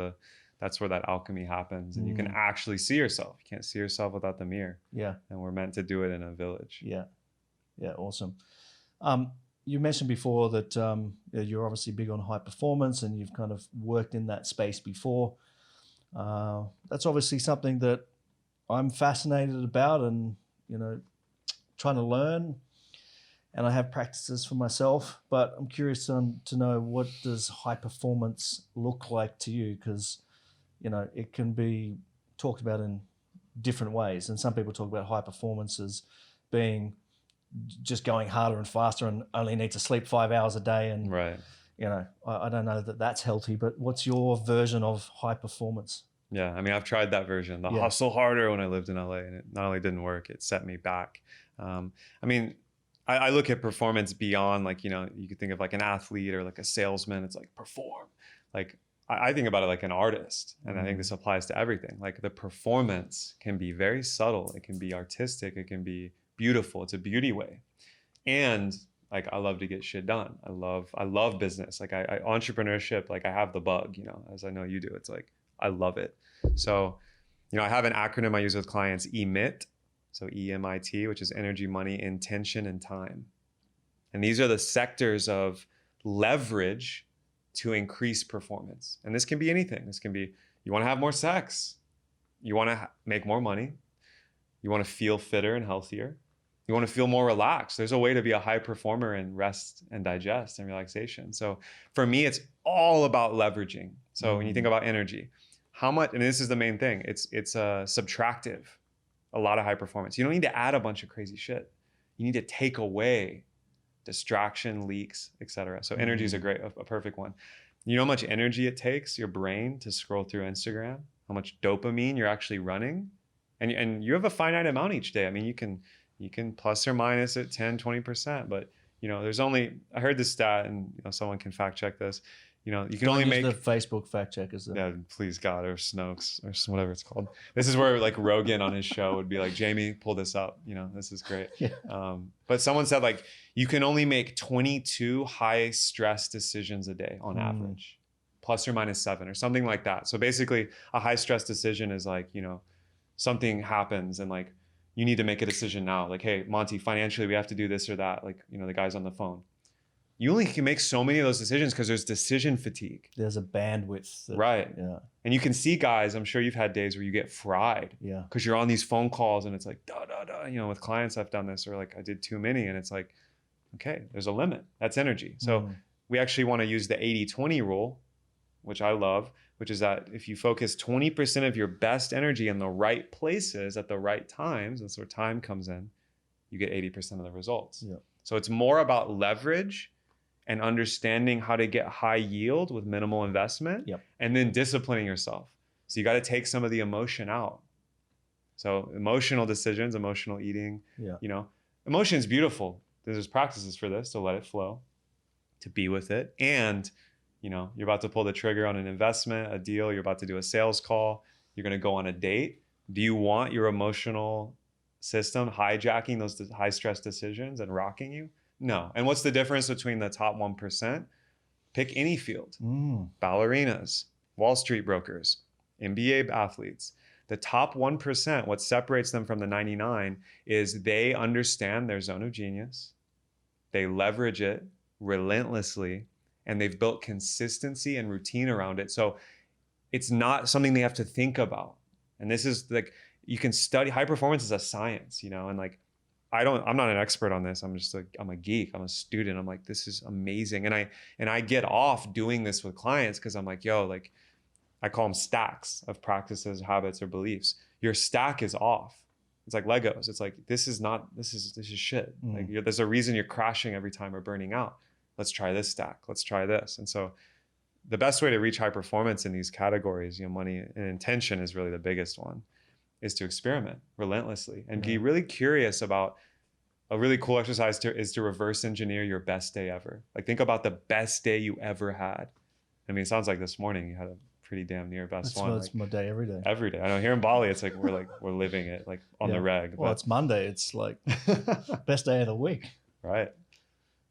Speaker 2: that alchemy happens, and you can actually see yourself. You can't see yourself without the mirror.
Speaker 1: Yeah.
Speaker 2: And we're meant to do it in a village.
Speaker 1: Yeah. Yeah. Awesome. You mentioned before that you're obviously big on high performance, and you've kind of worked in that space before. That's obviously something that I'm fascinated about, and trying to learn. And I have practices for myself, but I'm curious to know, what does high performance look like to you? Because it can be talked about in different ways, and some people talk about high performance as being just going harder and faster and only need to sleep 5 hours a day. And
Speaker 2: Right.
Speaker 1: I don't know that that's healthy, but what's your version of high performance?
Speaker 2: Yeah, I mean, I've tried that version, the hustle harder, when I lived in LA, and it not only didn't work, it set me back. I mean, I look at performance beyond, like, you could think of like an athlete or like a salesman. It's like perform. Like, I think about it like an artist, and I think this applies to everything. Like, the performance can be very subtle. It can be artistic. It can be beautiful. It's a beauty way. And like, I love to get shit done. I love business. Like, I entrepreneurship, like, I have the bug, as I know you do. It's like, I love it. So, I have an acronym I use with clients, EMIT. So EMIT, which is energy, money, intention, and time. And these are the sectors of leverage to increase performance. And this can be anything. This can be, you want to have more sex. You want to make more money. You want to feel fitter and healthier. You want to feel more relaxed. There's a way to be a high performer in rest and digest and relaxation. So for me, it's all about leveraging. So when you think about energy, how much, and this is the main thing, it's subtractive. A lot of high performance. You don't need to add a bunch of crazy shit. You need to take away distraction, leaks, etc. So energy is a perfect one. You know how much energy it takes your brain to scroll through Instagram? How much dopamine you're actually running? And you have a finite amount each day. I mean, you can plus or minus it 10, 20%, but there's only, I heard this stat, and someone can fact check this. You can only make
Speaker 1: the Facebook fact checkers.
Speaker 2: Yeah, please God, or Snopes, or whatever it's called. This is where like Rogan on his show would be like, Jamie, pull this up. This is great.
Speaker 1: Yeah.
Speaker 2: But someone said, like, you can only make 22 high stress decisions a day on average, plus or minus 7 or something like that. So basically, a high stress decision is like, something happens and like you need to make a decision now. Like, hey, Monty, financially we have to do this or that. Like, the guy's on the phone. You only can make so many of those decisions because there's decision fatigue.
Speaker 1: There's a bandwidth.
Speaker 2: Right.
Speaker 1: Yeah.
Speaker 2: And you can see guys, I'm sure you've had days where you get fried.
Speaker 1: Yeah.
Speaker 2: Because you're on these phone calls and it's like, da, da, da. With clients I've done this, or like I did too many, and it's like, okay, there's a limit. That's energy. So we actually want to use the 80-20 rule, which I love, which is that if you focus 20% of your best energy in the right places at the right times, that's where time comes in, you get 80% of the results.
Speaker 1: Yeah.
Speaker 2: So it's more about leverage and understanding how to get high yield with minimal investment, and then disciplining yourself. So you got to take some of the emotion out. So emotional decisions, emotional eating, emotion is beautiful. There's practices for this, to let it flow, to be with it. And, you're about to pull the trigger on an investment, a deal, you're about to do a sales call, you're going to go on a date. Do you want your emotional system hijacking those high stress decisions and rocking you? No. And what's the difference between the top 1%? Pick any field. Ballerinas, Wall Street brokers, NBA athletes. The top 1%, what separates them from the 99 is they understand their zone of genius. They leverage it relentlessly, and they've built consistency and routine around it. So it's not something they have to think about. And this is like, you can study, high performance is a science, and like, I'm not an expert on this. I'm a geek. I'm a student. I'm like, this is amazing. And I get off doing this with clients because I'm like, yo, like, I call them stacks of practices, habits, or beliefs. Your stack is off. It's like Legos. It's like, this is shit. Like, there's a reason you're crashing every time or burning out. Let's try this stack. Let's try this. And so the best way to reach high performance in these categories, money and intention is really the biggest one, is to experiment relentlessly and be really curious about. A really cool exercise is to reverse engineer your best day ever. Like, think about the best day you ever had. I mean, it sounds like this morning you had a pretty damn near best
Speaker 1: That's
Speaker 2: one.
Speaker 1: what's my day every day.
Speaker 2: Every day. I know here in Bali, it's like we're living it like on the reg.
Speaker 1: Well, it's Monday. It's like best day of the week.
Speaker 2: Right.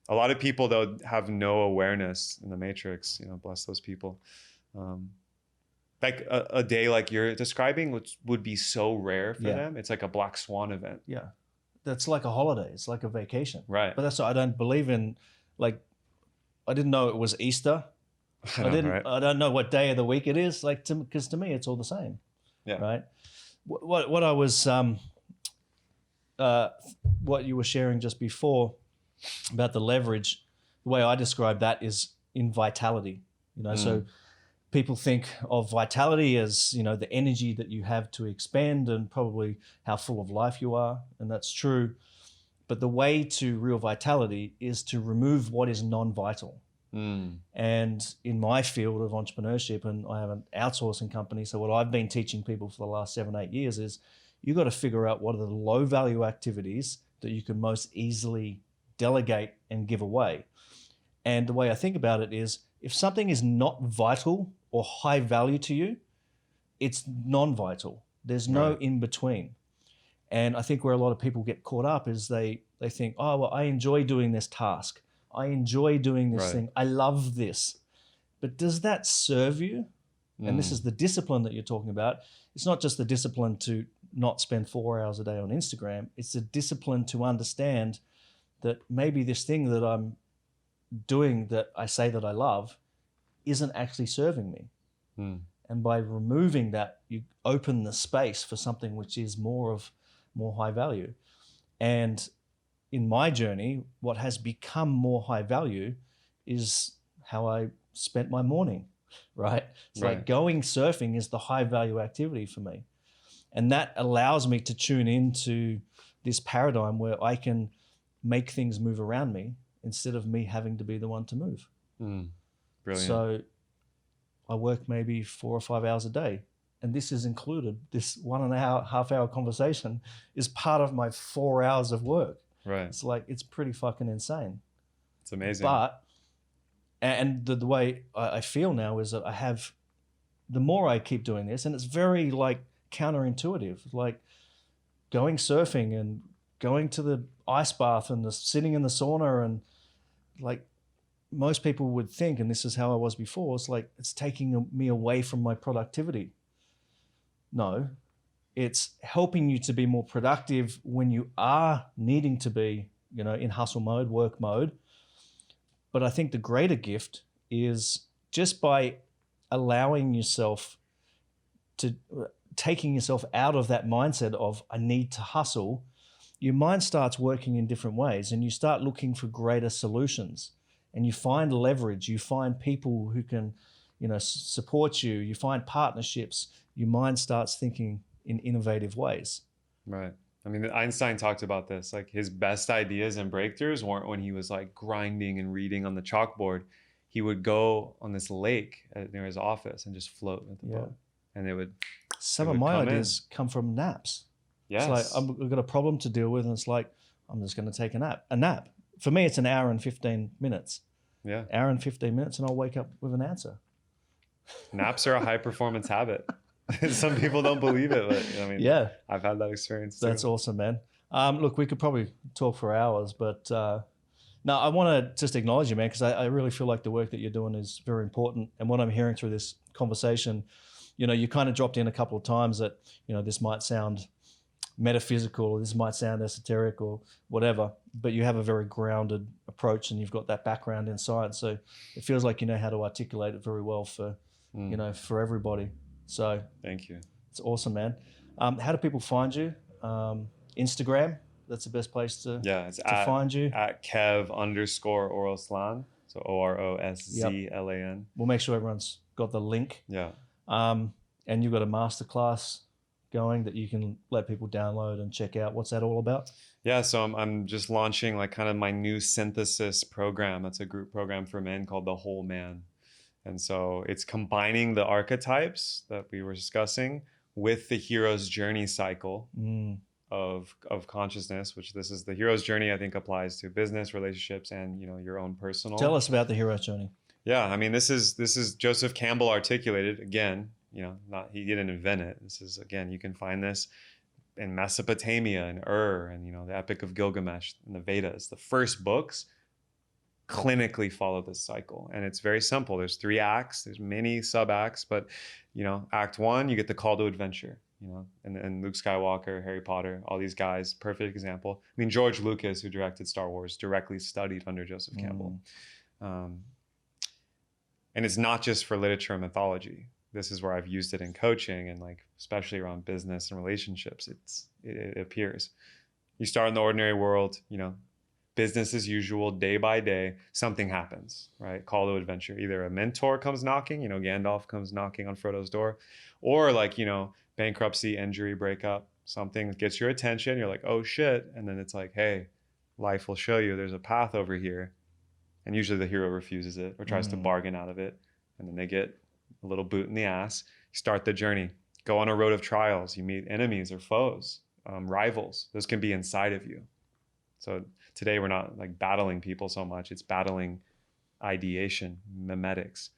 Speaker 2: A lot of people though have no awareness in the matrix. You know, bless those people. Like a day like you're describing, which would be so rare for them. It's like a black swan event.
Speaker 1: Yeah, that's like a holiday. It's like a vacation.
Speaker 2: Right.
Speaker 1: But that's what I don't believe in. Like, I didn't know it was Easter. I don't know what day of the week it is. Like, because to me, it's all the same.
Speaker 2: Yeah.
Speaker 1: Right. What I was, what you were sharing just before about the leverage, the way I describe that is in vitality. You know, so people think of vitality as, you know, the energy that you have to expand and probably how full of life you are, and that's true. But the way to real vitality is to remove what is non-vital. And in my field of entrepreneurship, and I have an outsourcing company, so what I've been teaching people for the last 7-8 years is you got to figure out what are the low value activities that you can most easily delegate and give away. And the way I think about it is, if something is not vital or high value to you, it's non-vital. There's no in between. And I think where a lot of people get caught up is they think, oh, well, I enjoy doing this task. I enjoy doing this thing. I love this. But does that serve you? And this is the discipline that you're talking about. It's not just the discipline to not spend 4 hours a day on Instagram. It's the discipline to understand that maybe this thing that I'm doing that I say that I love isn't actually serving me. And by removing that, you open the space for something which is more high value. And in my journey, what has become more high value is how I spent my morning, right? It's like going surfing is the high value activity for me. And that allows me to tune into this paradigm where I can make things move around me instead of me having to be the one to move.
Speaker 2: Brilliant.
Speaker 1: So I work maybe 4 or 5 hours a day. And this is included. This 1.5 hour conversation is part of my 4 hours of work.
Speaker 2: Right.
Speaker 1: It's like, it's pretty fucking insane.
Speaker 2: It's amazing.
Speaker 1: But, and the way I feel now is that I have, the more I keep doing this, and it's very like counterintuitive, like going surfing and going to the ice bath and sitting in the sauna, and like most people would think, and this is how I was before, it's like it's taking me away from my productivity. No, it's helping you to be more productive when you are needing to be, you know, in hustle mode, work mode. But I think the greater gift is just by allowing yourself to, taking yourself out of that mindset of I need to hustle, your mind starts working in different ways, and you start looking for greater solutions, and you find leverage, you find people who can, you know, support you, you find partnerships, your mind starts thinking in innovative ways.
Speaker 2: Right. I mean, Einstein talked about this, like his best ideas and breakthroughs weren't when he was like grinding and reading on the chalkboard. He would go on this lake near his office and just float with the boat, and
Speaker 1: some of my ideas come from naps.
Speaker 2: Yes.
Speaker 1: It's like I've got a problem to deal with, and it's like, I'm just going to take a nap. For me, it's an hour and 15 minutes.
Speaker 2: Yeah.
Speaker 1: Hour and 15 minutes, and I'll wake up with an answer.
Speaker 2: Naps are a high performance habit. Some people don't believe it, but I mean, I've had that experience too.
Speaker 1: That's awesome, man. Look, we could probably talk for hours, but no, I want to just acknowledge you, man, because I really feel like the work that you're doing is very important. And what I'm hearing through this conversation, you know, you kind of dropped in a couple of times that, you know, this might sound metaphysical, or this might sound esoteric or whatever, but you have a very grounded approach, and you've got that background in science. So it feels like you know how to articulate it very well for, you know, for everybody. So
Speaker 2: thank you.
Speaker 1: It's awesome, man. How do people find you? Instagram, that's the best place to find you.
Speaker 2: At Kev_Oroslan. So OROSZLAN.
Speaker 1: We'll make sure everyone's got the link.
Speaker 2: Yeah.
Speaker 1: And you've got a masterclass going that you can let people download and check out. What's that all about?
Speaker 2: Yeah, so I'm just launching like kind of my new synthesis program. That's a group program for men called The Whole Man. And so it's combining the archetypes that we were discussing with the hero's journey cycle of consciousness, which this is the hero's journey, I think applies to business, relationships, and, you know, your own personal.
Speaker 1: Tell us about the hero's journey.
Speaker 2: Yeah, I mean, this is Joseph Campbell articulated again. Not he didn't invent it. This is again, you can find this in Mesopotamia and and the Epic of Gilgamesh and the Vedas. The first books clinically follow this cycle, and it's very simple. There's 3 acts. There's many sub acts, but Act 1, you get the call to adventure. And Luke Skywalker, Harry Potter, all these guys, perfect example. I mean, George Lucas, who directed Star Wars, directly studied under Joseph Campbell. And it's not just for literature and mythology. This is where I've used it in coaching and especially around business and relationships. It appears. You start in the ordinary world, business as usual, day by day, something happens, right? Call to adventure. Either a mentor comes knocking, Gandalf comes knocking on Frodo's door, or bankruptcy, injury, breakup, something gets your attention. You're like, oh shit. And then it's like, hey, life will show you there's a path over here. And usually the hero refuses it or tries to bargain out of it. And then they get a little boot in the ass. You start the journey, go on a road of trials. You meet enemies or foes, rivals. Those can be inside of you. So today we're not battling people so much. It's battling ideation, memetics.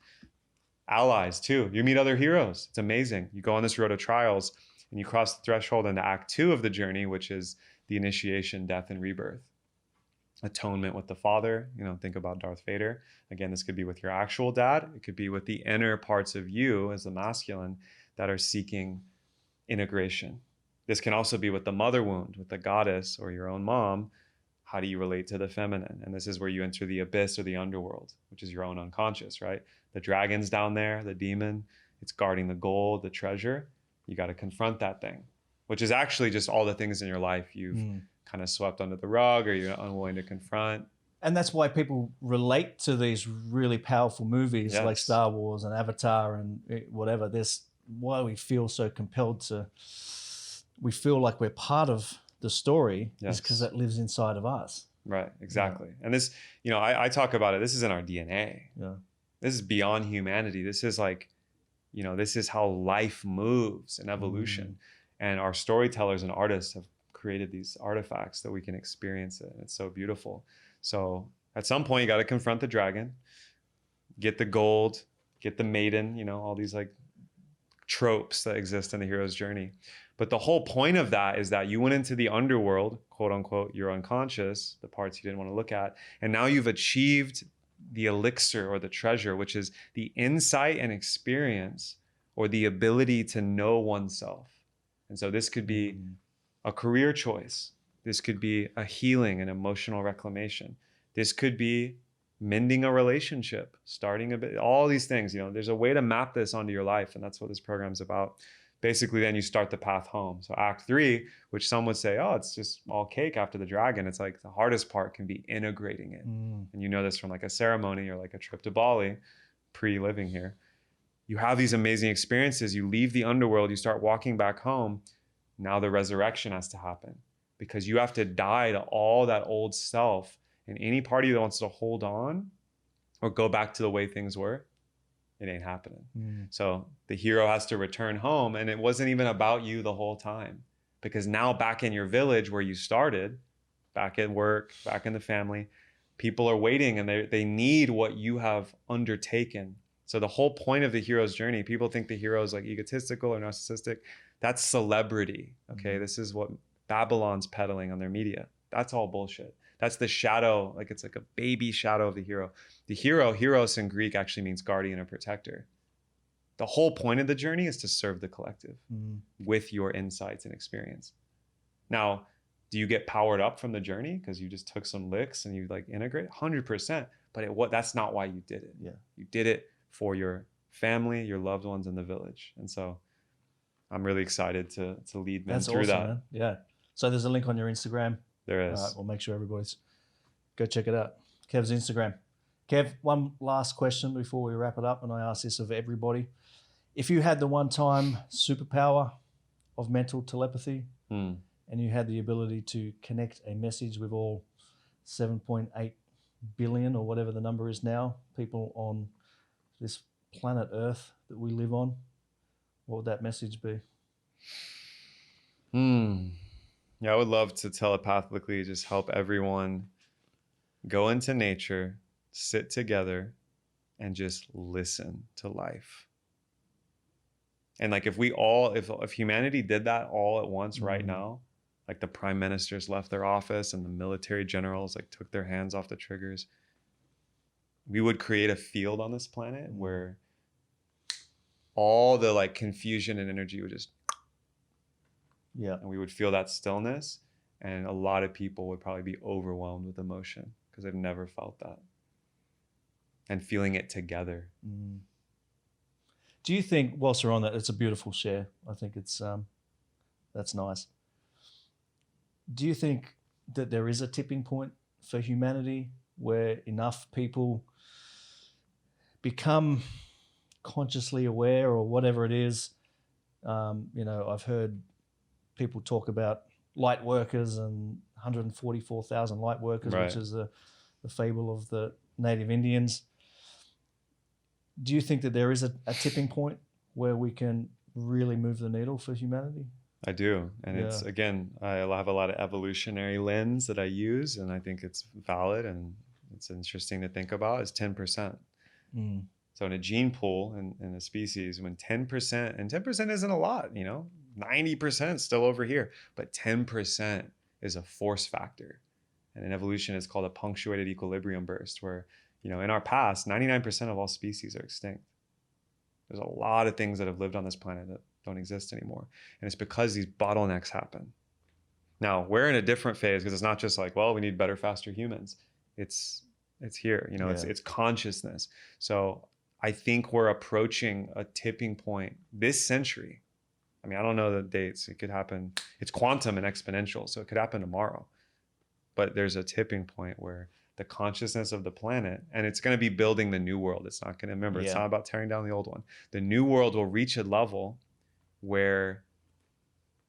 Speaker 2: Allies too. You meet other heroes. It's amazing. You go on this road of trials and you cross the threshold into Act 2 of the journey, which is the initiation, death, and rebirth. Atonement with the Father. Think about Darth Vader. Again, this could be with your actual dad. It could be with the inner parts of you as the masculine that are seeking integration. This can also be with the mother wound, with the goddess or your own mom. How do you relate to the feminine? And this is where you enter the abyss or the underworld, which is your own unconscious, right? The dragon's down there, the demon, it's guarding the gold, the treasure. You got to confront that thing, which is actually just all the things in your life you've kind of swept under the rug or you're unwilling to confront.
Speaker 1: And that's why people relate to these really powerful movies like Star Wars and Avatar and whatever. That's why we feel so compelled we feel like we're part of the story is because that lives inside of us.
Speaker 2: Right, exactly. Yeah. And this, I talk about it. This is in our DNA. Yeah. This is beyond humanity. This is this is how life moves in evolution. And our storytellers and artists have created these artifacts that we can experience it. It's so beautiful. So at some point you got to confront the dragon, get the gold, get the maiden, all these tropes that exist in the hero's journey. But the whole point of that is that you went into the underworld, quote unquote, your unconscious, the parts you didn't want to look at. And now you've achieved the elixir or the treasure, which is the insight and experience or the ability to know oneself. And so this could be a career choice. This could be a healing and emotional reclamation. This could be mending a relationship, starting a bit, all these things, there's a way to map this onto your life. And that's what this program's about. Basically, then you start the path home. So Act 3, which some would say, oh, it's just all cake after the dragon. It's the hardest part can be integrating it. And this from a ceremony or a trip to Bali, pre-living here. You have these amazing experiences. You leave the underworld, you start walking back home. Now the resurrection has to happen because you have to die to all that old self. And any part of you that wants to hold on or go back to the way things were, it ain't happening. So the hero has to return home, and it wasn't even about you the whole time, because now back in your village where you started, back at work, back in the family, people are waiting and they need what you have undertaken. So the whole point of the hero's journey, people think the hero is egotistical or narcissistic. That's celebrity. Okay. This is what Babylon's peddling on their media. That's all bullshit. That's the shadow, it's a baby shadow of the hero. The hero, heros in Greek, actually means guardian or protector. The whole point of the journey is to serve the collective with your insights and experience. Now, do you get powered up from the journey because you just took some licks and you integrate? 100%. But that's not why you did it. Yeah. You did it for your family, your loved ones, and the village. And so I'm really excited to lead men through that. Man.
Speaker 1: Yeah. So there's a link on your Instagram.
Speaker 2: There is.
Speaker 1: We'll make sure everybody's go check it out. Kev's Instagram. Kev, one last question before we wrap it up, and I ask this of everybody. If you had the one-time superpower of mental telepathy and you had the ability to connect a message with all 7.8 billion or whatever the number is now, people on this planet Earth that we live on, what would that message be?
Speaker 2: Yeah, I would love to telepathically just help everyone go into nature, sit together, and just listen to life. And like if if humanity did that all at once right now, like the prime ministers left their office and the military generals like took their hands off the triggers, we would create a field on this planet where all the like confusion and energy would just, and we would feel that stillness, and a lot of people would probably be overwhelmed with emotion because they've never felt that, and feeling it together.
Speaker 1: Do you think, whilst we're on that, it's a beautiful share. I think it's that's nice. Do you think that there is a tipping point for humanity where enough people become consciously aware, or whatever it is? You know, I've heard people talk about light workers and 144,000 light workers,
Speaker 2: Right.
Speaker 1: which is the fable of the native Indians. Do you think that there is a tipping point where we can really move the needle for humanity?
Speaker 2: I do. And it's, again, I have a lot of evolutionary lens that I use, and I think it's valid and it's interesting to think about, is 10%. So in a gene pool in a species, when 10%, and 10% isn't a lot, you know, 90% still over here, but 10% is a force factor. And in evolution, it's called a punctuated equilibrium burst, where, you know, in our past, 99% of all species are extinct. There's a lot of things that have lived on this planet that don't exist anymore. And it's because these bottlenecks happen. Now, we're in a different phase, because it's not just like, well, we need better, faster humans. It's here, you know, it's consciousness. So I think we're approaching a tipping point this century. I mean, I don't know the dates. It could happen. It's quantum and exponential, so it could happen tomorrow. But there's a tipping point where the consciousness of the planet, and it's going to be building the new world. It's not going to, remember, it's not about tearing down the old one. The new world will reach a level where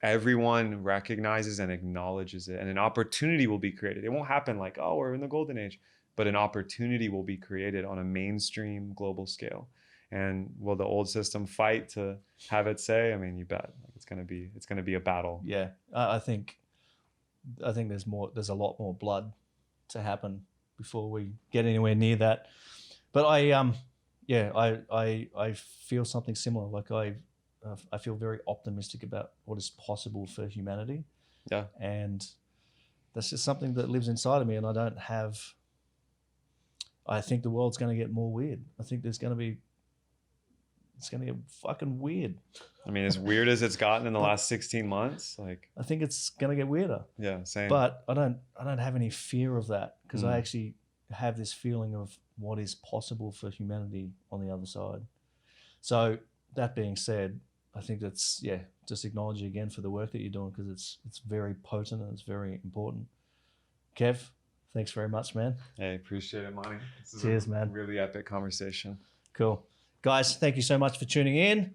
Speaker 2: everyone recognizes and acknowledges it, and an opportunity will be created. It won't happen like, oh, we're in the golden age, but an opportunity will be created on a mainstream global scale. And will the old system fight to have its say? I mean, you bet. It's going to be a battle.
Speaker 1: Yeah, I think there's a lot more blood to happen before we get anywhere near that. But I feel something similar. Like I feel very optimistic about what is possible for humanity.
Speaker 2: Yeah.
Speaker 1: And that's just something that lives inside of me, and I think the world's going to get more weird. I think it's going to get fucking weird.
Speaker 2: I mean, as weird as it's gotten in the last 16 months, like,
Speaker 1: I think it's going to get weirder.
Speaker 2: Yeah, same.
Speaker 1: But I don't have any fear of that, because I actually have this feeling of what is possible for humanity on the other side. So that being said, I think that's, just acknowledge you again for the work that you're doing, because it's very potent and it's very important. Kev, thanks very much, man.
Speaker 2: Hey, appreciate it, Monty.
Speaker 1: Cheers, man.
Speaker 2: Really epic conversation.
Speaker 1: Cool. Guys, thank you so much for tuning in.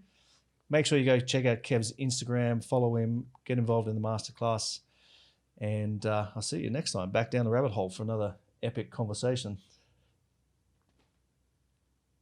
Speaker 1: Make sure you go check out Kev's Instagram, follow him, get involved in the masterclass, and I'll see you next time back down the rabbit hole for another epic conversation.